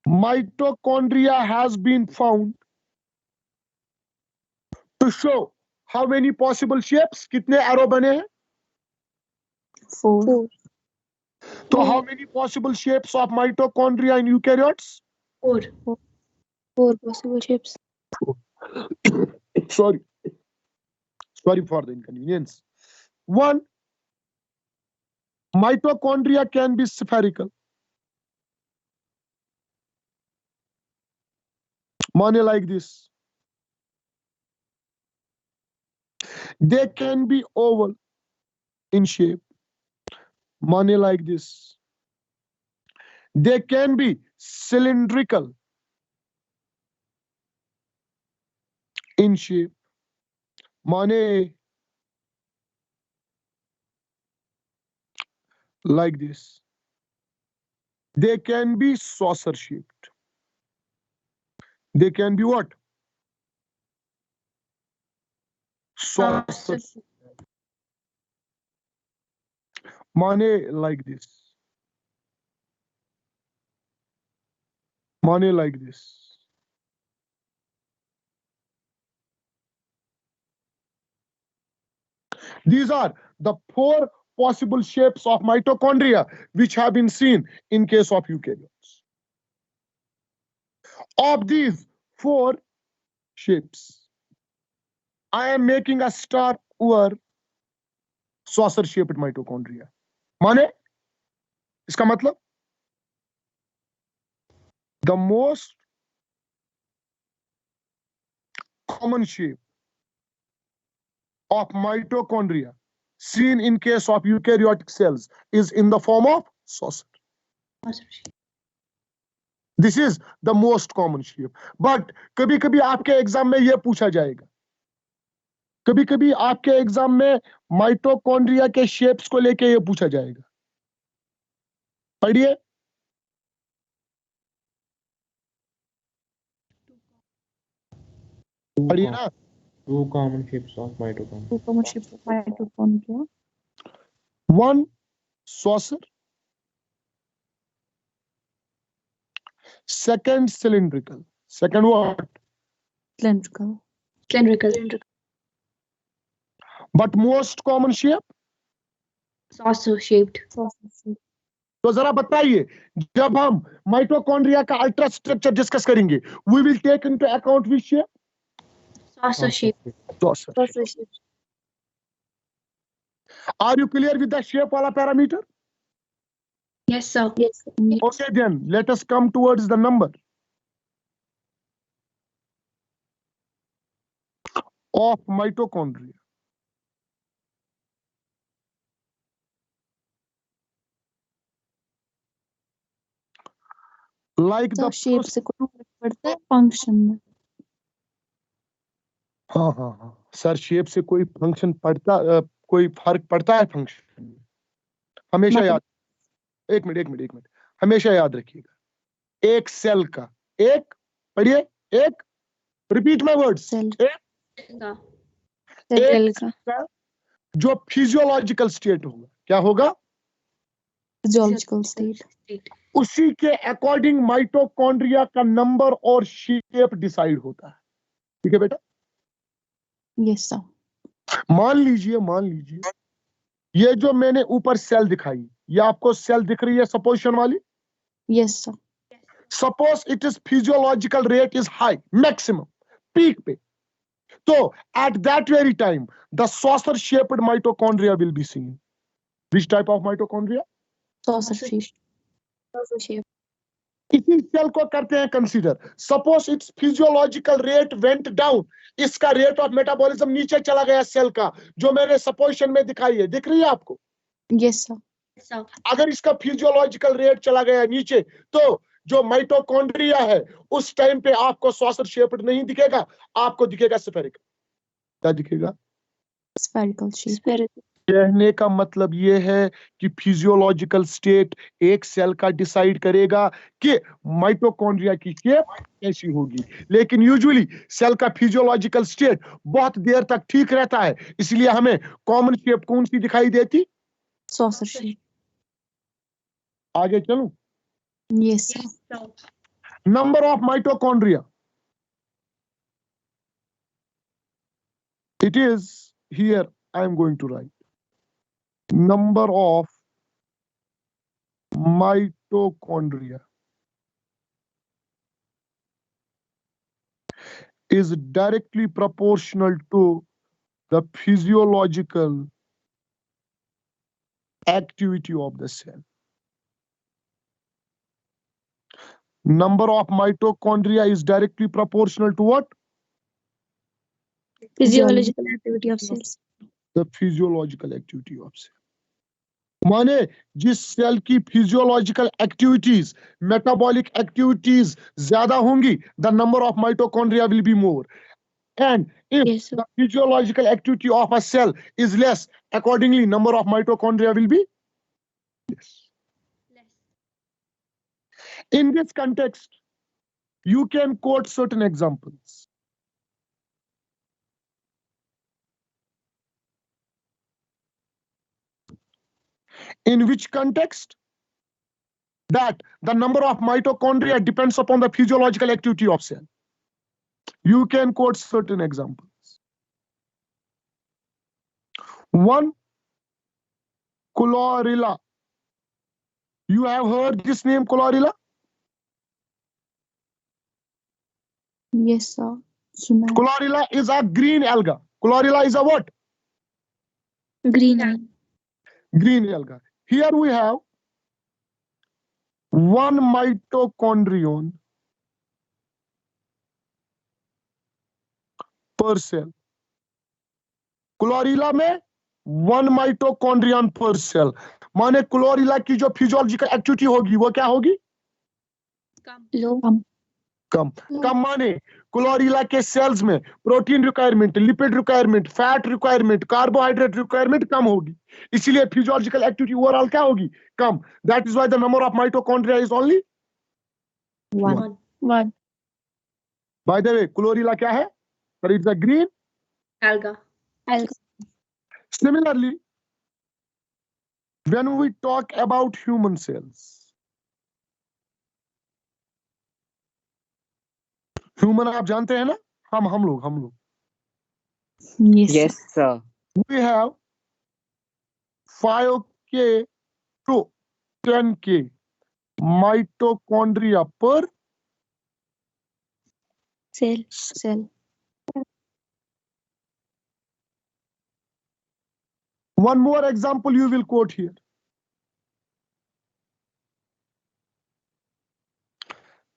mitochondria has been found To show how many possible shapes, कितने एरो बने हैं? 4. तो how many possible shapes of mitochondria in eukaryotes? 4. 4 possible shapes. Sorry for the inconvenience. 1. Mitochondria can be spherical. Mane like this. They can be oval in shape. Mane like this. They can be cylindrical in shape. Mane like this. They can be saucer shaped. They can be what? Saucer. Mane like this. Mane like this. These are the 4 possible shapes of mitochondria which have been seen in case of eukaryotes. Of these 4 shapes, I am making a star over saucer shaped mitochondria. माने इसका मतलब the most common shape of mitochondria seen in case of eukaryotic cells is in the form of saucer. This is the most common shape. But कभी-कभी आपके exam में यह पूछा जाएगा. कभी-कभी आपके एग्जाम में माइटोकॉन्ड्रिया के शेप्स को लेके यह पूछा जाएगा. पढ़िए. पढ़िए ना. 2 common shapes of mitochondria. 2 common shapes of mitochondria. 1 saucer, 2nd cylindrical, 2nd what? Cylindrical. Cylindrical. But most common shape? Saucer shaped. Saucer shape. तो जरा बताइए, जब हम माइटोकॉन्ड्रिया का अल्ट्रा स्ट्रक्चर डिस्कस करेंगे, we will take into account which shape? Saucer shape. Saucer. Saucer shape. Are you clear with the shape wala parameter? Yes, sir. Yes. Okay, then let us come towards the number of mitochondria. Like तो the shape से कोई फर्क पड़ता है function में? हाँ sir, shape से कोई फंक्शन पड़ता कोई फर्क पड़ता है फंक्शन में? हमेशा याद, एक मिनट हमेशा याद रखिएगा, एक सेल का, एक पढ़िए, एक रिपीट माय वर्ड्स, सेल एक का जो फिजियोलॉजिकल स्टेट होगा, क्या होगा? Physiological state. उसी के अकॉर्डिंग माइटोकॉन्ड्रिया का नंबर और शेप डिसाइड होता है. ठीक है बेटा? Yes sir. मान लीजिए ये जो मैंने ऊपर सेल दिखाई, ये आपको सेल दिख रही है सपोजिशन वाली? Yes sir. Suppose it is physiological rate is high, maximum peak पे, तो at that very time the saucer shaped mitochondria will be seen. Which type of mitochondria? Saucer shape. Saucer shape. इसी cell को करते हैं consider. Suppose it's physiological rate went down, इसका rate of metabolism नीचे चला गया सेल का, जो मैंने सपोजिशन में दिखाई है, दिख रही है आपको? Yes sir. अगर इसका फिजियोलॉजिकल रेट चला गया नीचे, तो जो माइटोकॉन्ड्रिया है उस टाइम पे आपको सॉसर शेप्ड नहीं दिखेगा, आपको दिखेगा स्फेरिकल. क्या दिखेगा? Spherical shape. कहने का मतलब ये है कि फिजियोलॉजिकल स्टेट एक सेल का डिसाइड करेगा कि माइटोकॉन्ड्रिया की शेप कैसी होगी, लेकिन यूजुअली सेल का फिजियोलॉजिकल स्टेट बहुत देर तक ठीक रहता है, इसलिए हमें कॉमन शेप कौन सी दिखाई देती? Saucer shape. आगे चलूं? Yes sir. Number of mitochondria. It is here I am going to write number of mitochondria is directly proportional to the physiological activity of the cell. Number of mitochondria is directly proportional to what? Physiological activity of cells. The physiological activity of cell. माने जिस cell की physiological activities metabolic activities ज्यादा होंगी the number of mitochondria will be more and if Yes, sir. the physiological activity of a cell is less, accordingly number of mitochondria will be less. In this context, you can quote certain examples. In which context? That the number of mitochondria depends upon the physiological activity of cell. You can quote certain examples. One, chlorella. You have heard this name, chlorella? Yes, sir. Human. Chlorella is a green alga. Chlorella is a what? Green eye. Green alga. Here we have one mitochondrion per cell. क्लोरीला में one mitochondrion पर cell माने क्लोरीला की जो physiological activity होगी वो क्या होगी Low. कम कम माने क्लोरीला के सेल्स में protein requirement lipid requirement fat requirement carbohydrate requirement कम होगी इसीलिए फिजियोलॉजिकल एक्टिविटी ओवरऑल क्या होगी कम that is why the number of mitochondria is only One. One. By the way chlorella क्या है sir it's a green Alga. Alga. Similarly, when we talk about human cells, human आप जानते हैं ना हम लोग Yes. Yes, sir. we have 5k to 10k mitochondria per Cell. Cell. one more example you will quote here.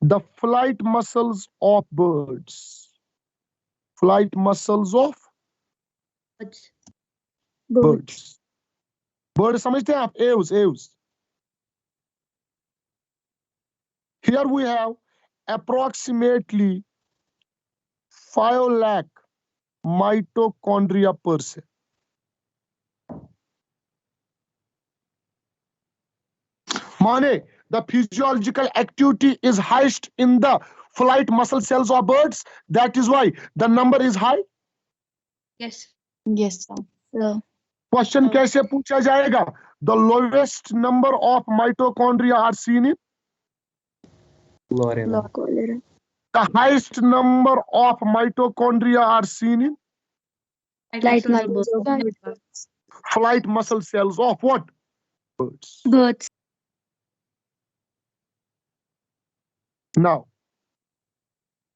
The flight muscles of birds. Flight muscles of Birds. birds. Bird समझते हैं आप Aves. Here we have approximately 5 lakh mitochondria per cell. माने the physiological activity is highest in the flight muscle cells of birds. That is why the number is high. Yes. Yes, sir. Sir. Question कैसे पूछा जाएगा? The lowest number of mitochondria are seen in Chlorella. Cholera. the highest number of mitochondria are seen in Light muscles of muscles. birds. flight muscle cells of what? Birds. Birds. Now,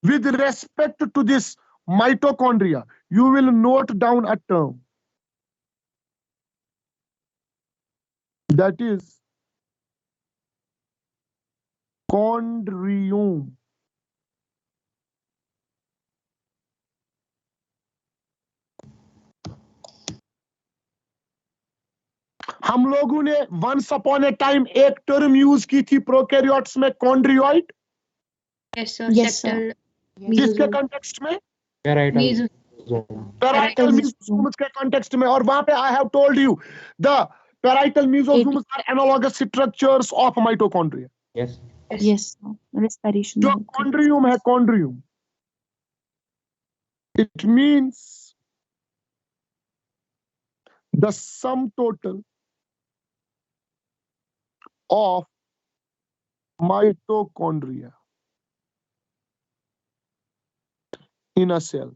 with respect to this mitochondria, you will note down a term. That is chondrium. हम लोगों ने once upon a time एक term use की थी prokaryotes में chondrioid Yes, sir. Yes, sir. Septal. किसके context में Parietal Meso- zone. Parietal mesosomes के कॉन्टेक्स्ट में और वहां पे I have told you the parietal mesosomes are analogous structures of mitochondria Yes. Yes, sir. Respiration. जो कॉन्ड्रियम है chondrium it means the sum total of mitochondria in a cell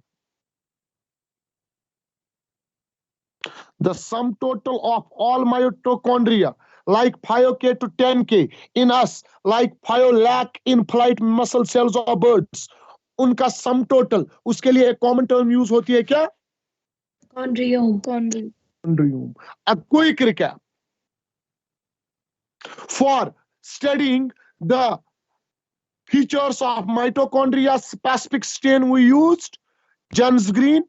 The sum total of all mitochondria, like 5K to 10K in us, like 5 lakh in flight muscle cells or birds, उनका sum total, उसके लिए एक common term use होती है क्या? Chondriome. Chondriome. A quick recap. For studying the features of mitochondria specific stain, we used Jans green,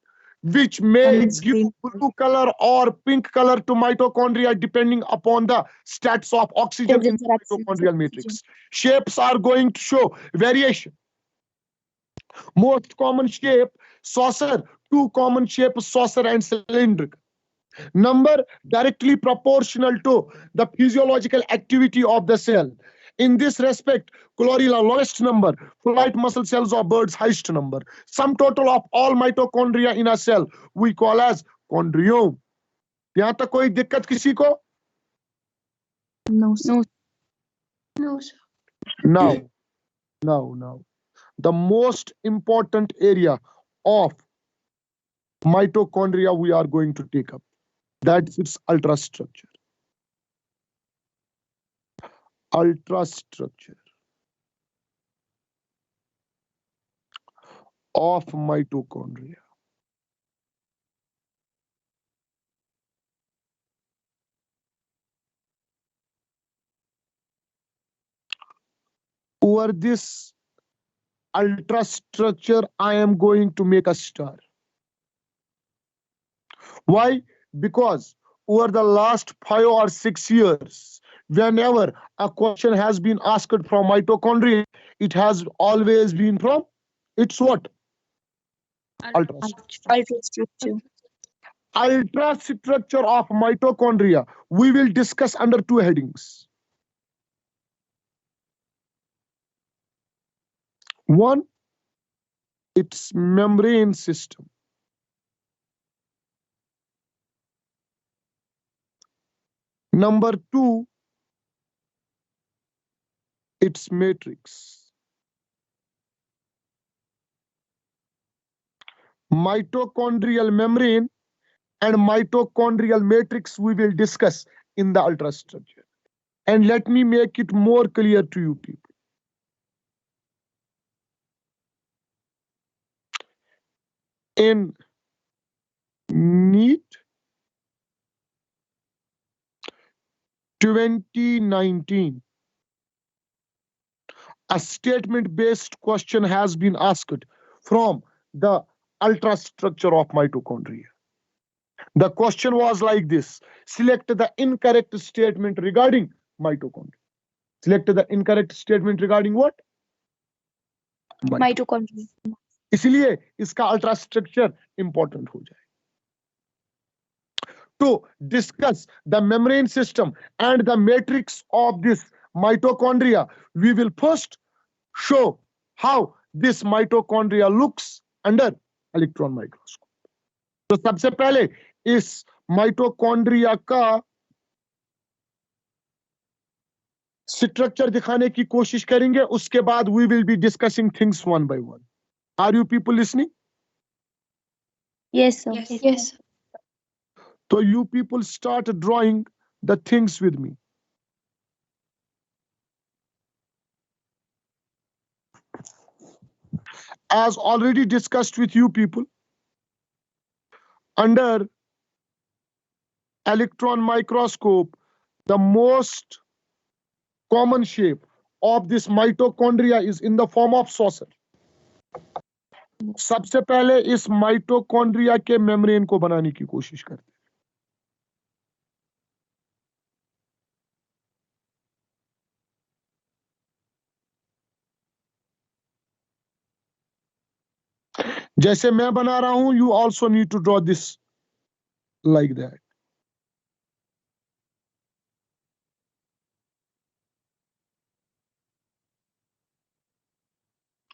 which may give blue color or pink color to mitochondria depending upon the stats of oxygen in the mitochondrial matrix. Shapes are going to show variation. Most common shape, saucer. Two common shapes, saucer and cylindrical. Number directly proportional to the physiological activity of the cell. In this respect, chlorella lowest number, flight muscle cells or birds highest number. Sum total of all mitochondria in a cell we call as chondriome. यहाँ तक कोई दिक्कत किसी को? No, sir. No, sir. Now. The most important area of mitochondria we are going to take up. That's its ultrastructure. Ultrastructure of mitochondria. Over this ultrastructure, I am going to make a star. Why? Because over the last 5 or 6 years, whenever a question has been asked from mitochondria, it has always been from its what? Ultrastructure. Ultrastructure of mitochondria. We will discuss under two headings. One, its membrane system. Number two, its matrix. Mitochondrial membrane and mitochondrial matrix we will discuss in the ultrastructure. And let me make it more clear to you people. In NEET 2019, a statement-based question has been asked from the ultrastructure of mitochondria. The question was like this: select the incorrect statement regarding mitochondria. Select the incorrect statement regarding what? Mitochondria. इसलिए इसका ultrastructure important हो जाए. To discuss the membrane system and the matrix of this mitochondria, we will first show how this mitochondria looks under electron microscope. तो सबसे पहले इस mitochondria का structure दिखाने की कोशिश करेंगे, उसके बाद we will be discussing things one by one. Are you people listening? Yes, sir. Yes. So you people start drawing the things with me. As already discussed with you people, under electron microscope, the most common shape of this mitochondria is in the form of saucer. सबसे पहले इस mitochondria के membrane को बनाने की कोशिश करते हैं. जैसे मैं बना रहा हूं, you also need to draw this like that.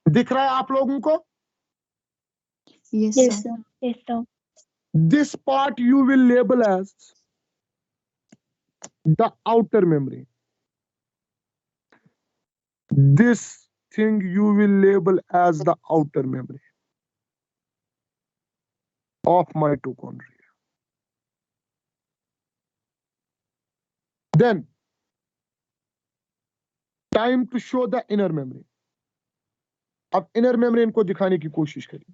दिख रहा है आप लोगों को? Yes, sir. Yes, sir. This part you will label as the outer membrane. This thing you will label as the outer membrane of mitochondria. Then time to show the inner membrane. अब inner membrane को दिखाने की कोशिश करिए,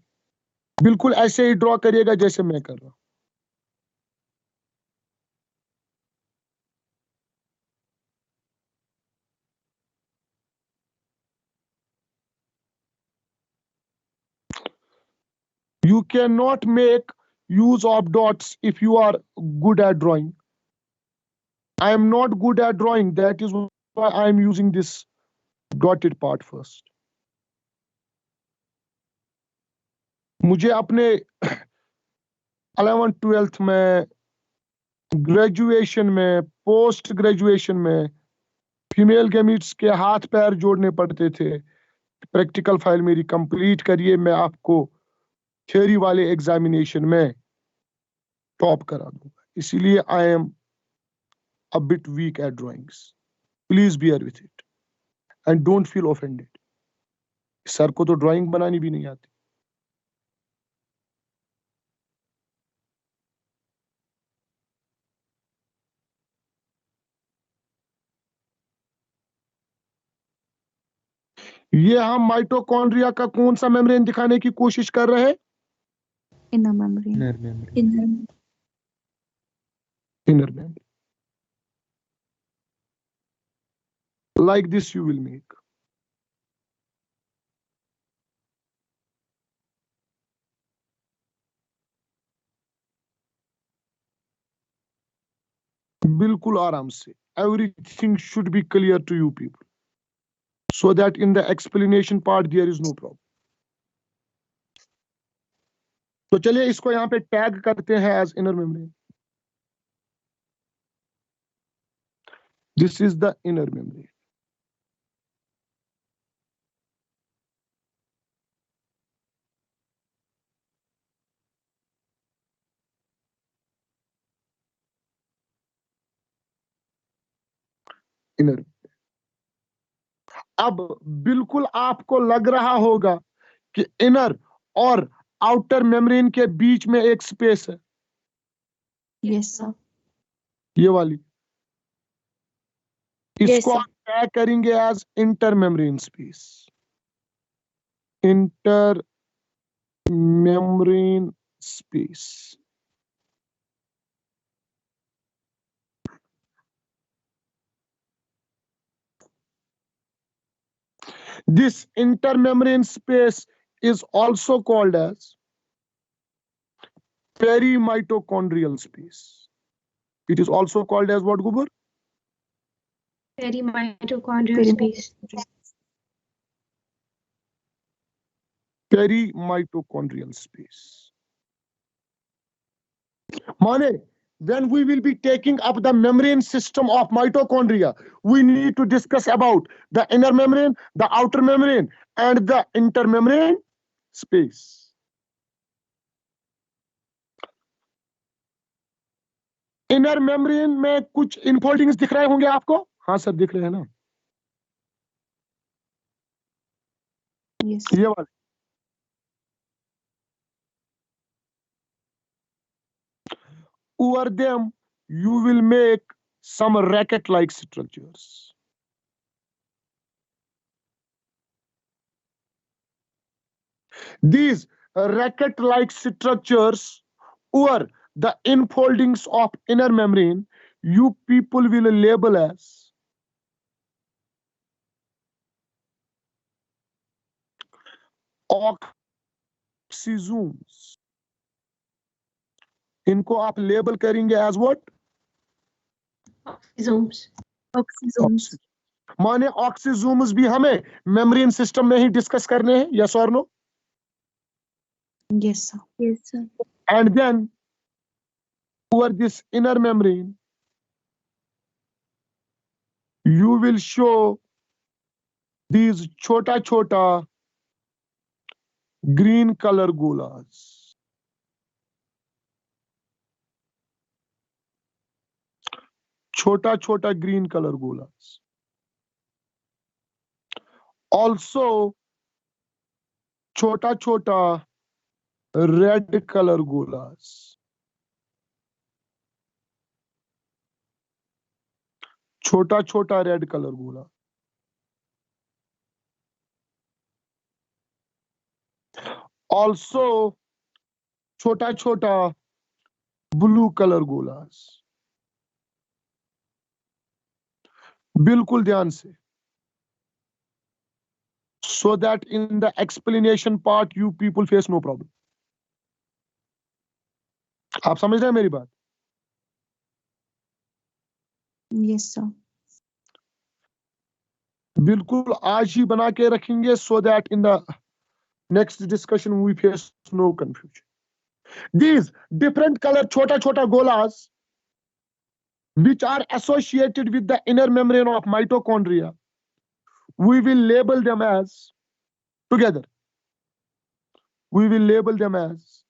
बिल्कुल ऐसे ही draw करिएगा जैसे मैं कर रहा हूं. You cannot make use of dots if you are good at drawing. I am not good at drawing. That is why I am using this dotted part first. मुझे अपने 11th 12th में, graduation में, post graduation में female gametes के हाथ पैर जोड़ने पड़ते थे. प्रैक्टिकल फाइल मेरी कंप्लीट करिए, मैं आपको थ्योरी वाले एग्जामिनेशन में टॉप करा दूंगा. इसीलिए I am a bit weak at drawings. Please bear with it and don't feel offended. Sir को तो ड्राइंग बनानी भी नहीं आती. ये हम माइटोकॉन्ड्रिया का कौन सा मेम्ब्रेन दिखाने की कोशिश कर रहे हैं? Inner membrane. Inner membrane. Inner membrane. Like this you will make. बिल्कुल आराम से. Everything should be clear to you people, so that in the explanation part there is no problem. तो चलिए इसको यहाँ पे टैग करते हैं as inner membrane. This is the inner membrane. Inner. अब बिल्कुल आपको लग रहा होगा कि इनर और आउटर मेम्ब्रेन के बीच में एक स्पेस है. Yes, sir. ये वाली. Yes, इसको sir. आप टैग करेंगे as intermembrane space. Intermembrane space. This intermembrane space is also called as perimitochondrial space. It is also called as what, Gubar? Perimitochondrial space. Perimitochondrial space. Mane, when we will be taking up the membrane system of mitochondria, we need to discuss about the inner membrane, the outer membrane, and the intermembrane space. Inner membrane में कुछ infoldings दिख रहे होंगे आपको. हाँ sir, दिख रहे हैं ना. Yes. ये वाले. Over them you will make some racket like structures. These racket like structures over the infoldings of inner membrane you people will label as oxysomes. इनको आप लेबल करेंगे as what? Oxysomes. Oxysomes. माने oxysomes भी हमें membrane system में ही discuss करने हैं. Yes और no? Yes, sir. Yes, sir. And then over this inner membrane you will show these chota chota green color golas. Chota chota green color golas. Also chota chota red color golas. छोटा छोटा red colour गोला, also छोटा छोटा blue colour गोलास। बिल्कुल ध्यान से, so that in the explanation part you people face no problem. आप समझ रहे हैं मेरी बात? Yes, sir. बिल्कुल आज ही बना के रखेंगे, so that in the next discussion we face no confusion. These different color छोटा छोटा golas which are associated with the inner membrane of mitochondria, we will label them as, together we will label them as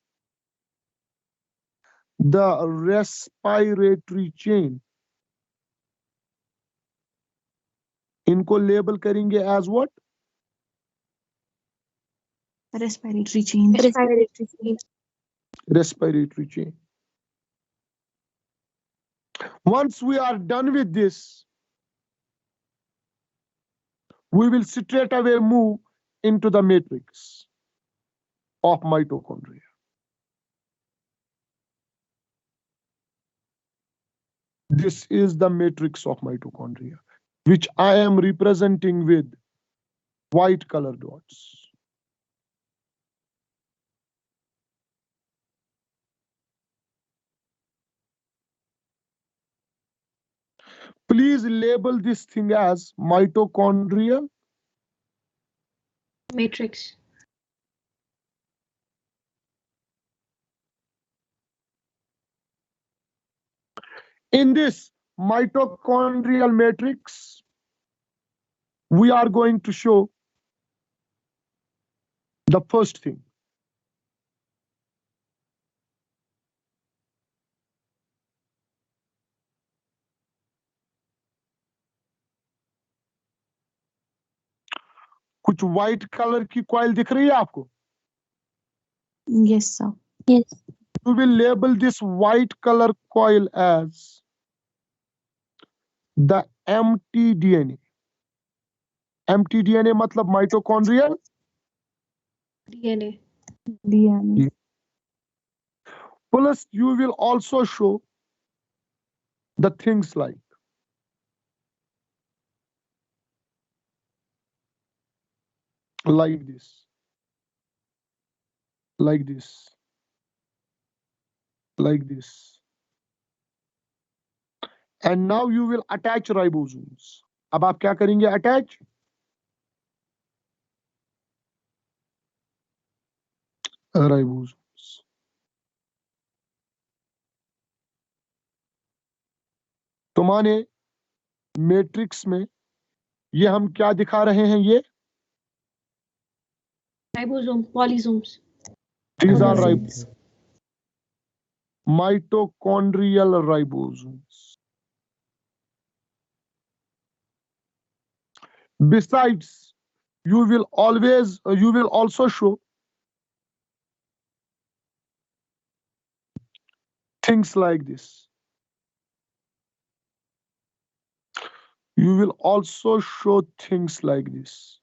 the respiratory chain. इनको label करेंगे as what? Respiratory chain. Respiratory chain. Respiratory chain. Once we are done with this, we will straight away move into the matrix of mitochondria. This is the matrix of mitochondria, which I am representing with white color dots. Please label this thing as mitochondrial Matrix. In this mitochondrial matrix, we are going to show the first thing. कुछ white colour की coil दिख रही है आपको? Yes, sir. Yes. You will label this white color coil as the empty DNA. Empty DNA मतलब mitochondrial DNA. DNA. plus you will also show the things like this, like this, like this, and now you will attach ribosomes. अब आप क्या करेंगे? Attach ribosomes. तो माने matrix में ये हम क्या दिखा रहे हैं? ये Ribosome. Polysomes. these are Polysomes. mitochondrial ribosomes. Besides, you will also show things like this. You will also show things like this.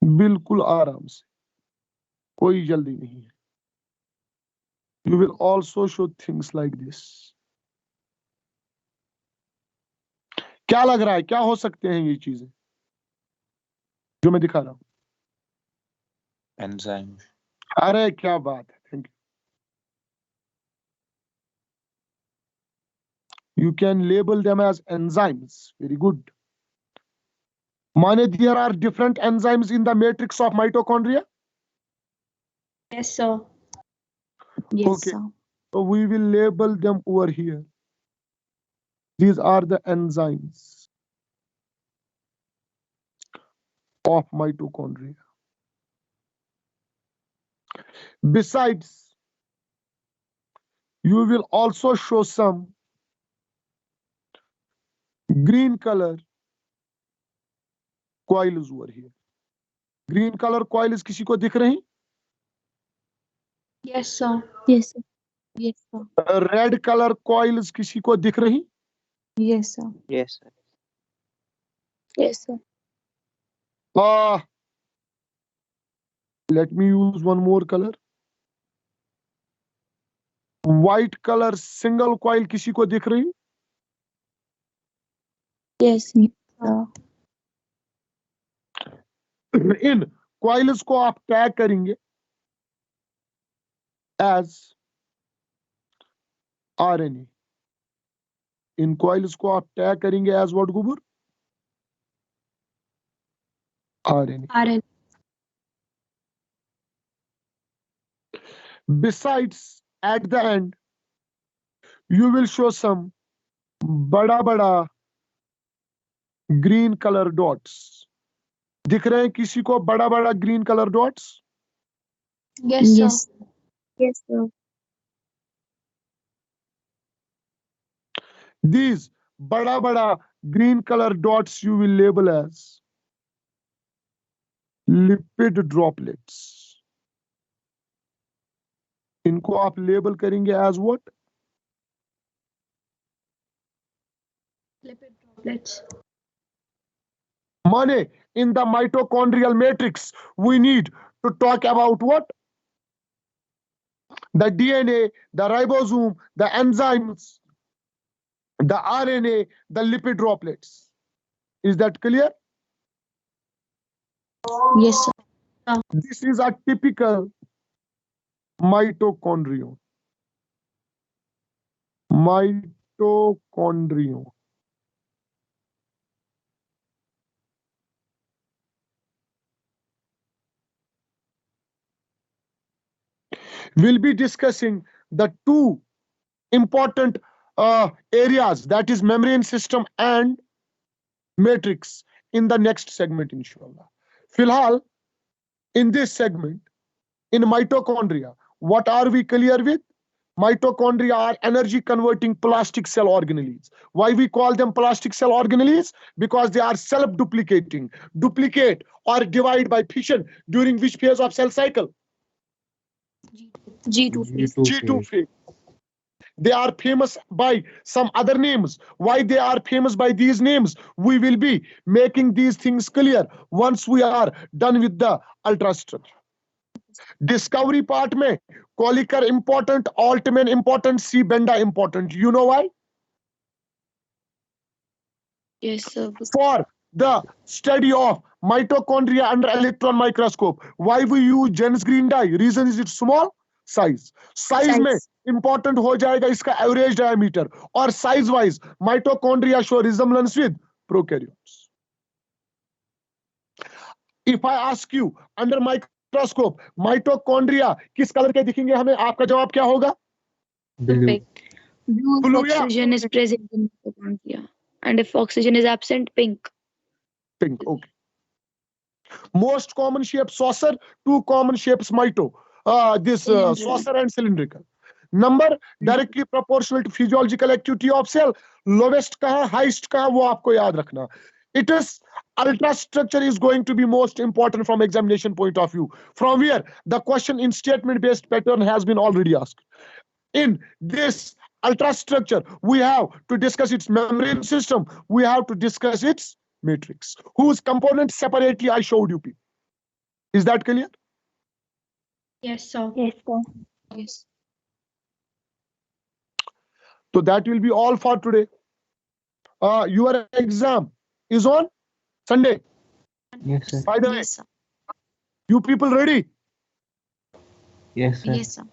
बिल्कुल आराम से, कोई जल्दी नहीं है. You will also show things like this. क्या लग रहा है? क्या हो सकते हैं ये चीजें जो मैं दिखा रहा हूं? एंजाइम. अरे क्या बात है, thank you. You can label them as enzymes. Very good. माने there are different enzymes in the matrix of mitochondria. Yes, sir. Yes, Okay. sir. So we will label them over here. These are the enzymes of mitochondria. Besides, you will also show some green color coils over here. Green color coils किसी को दिख रही? Yes, sir. Yes, sir. Yes, sir. Red colour coils किसी को दिख रही? Yes, sir. Yes, sir. Yes, sir. Let me use one more color. White color single coil किसी को दिख रही? Yes. Sir. इन coils को आप टैग करेंगे as RNA. इन coils को आप टैग करेंगे as what, गुबुर? RNA. RN. Besides, at the end, you will show some बड़ा green color dots. दिख रहे हैं किसी को बड़ा green color dots? Yes, sir. Yes. Yes, sir. These bada green color dots you will label as lipid droplets. इनको आप label करेंगे as what? Lipid droplets. माने in the mitochondrial matrix we need to talk about what? The DNA, the ribosome, the enzymes, the RNA, the lipid droplets. Is that clear? Yes, sir. This is a typical mitochondrion. Mitochondrion. We'll be discussing the two important areas, that is membrane system and matrix, in the next segment, inshallah. Filhal, in this segment, in mitochondria, what are we clear with? Mitochondria are energy converting plastic cell organelles. Why we call them plastic cell organelles? Because they are self-duplicating. Duplicate or divide by fission during which phase of cell cycle? G2 phase. G2 phase. They are famous by some other names. Why they are famous by these names? We will be making these things clear once we are done with the ultrastructure. Discovery part में Colliker important, Altman important, C. Benda important. You know why? Yes, sir. For the study of mitochondria under electron microscope. Why we use Jens green dye? Reason is it's small size. Size में important हो जाएगा इसका average diameter, और size wise mitochondria show resemblance with prokaryotes. If I ask you under microscope mitochondria किस colour के दिखेंगे हमें, आपका जवाब क्या होगा? Blue. Blue if Blue, yeah. oxygen is present in mitochondria, and if oxygen is absent, pink. Pink. Okay. Most common shape saucer, two common shapes mito. This Cylindrical. saucer and cylindrical. Number directly proportional to physiological activity of cell. Lowest kaha, highest kaha, wo aapko yaad rakhna. It is ultrastructure is going to be most important from examination point of view. From where the question in statement based pattern has been already asked. In this ultrastructure, we have to discuss its membrane system. We have to discuss its matrix, whose components separately I showed you people. Is that clear? Yes, sir. Yes, sir. Yes. So that will be all for today. Your exam is on Sunday. Yes, sir. By the way, Yes, sir. you people ready? Yes, sir. Yes, sir.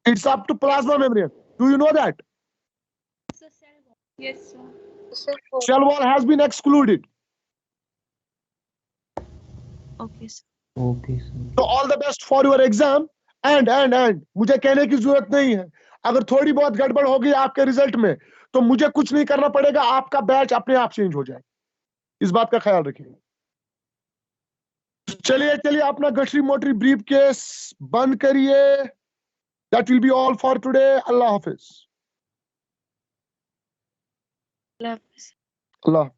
It's up to plasma membrane. Do you know that? Yes, sir. Cell wall has been excluded. Okay, sir. Okay, sir. So all the best for your exam. And मुझे कहने की जरूरत नहीं है, अगर थोड़ी बहुत गड़बड़ हो गई आपके रिजल्ट में तो मुझे कुछ नहीं करना पड़ेगा, आपका बैच अपने आप चेंज हो जाए. इस बात का ख्याल रखिए. चलिए अपना गठरी मोटरी ब्रीफ केस बंद करिए. That will be all for today. Allah Hafiz. Love. Allah.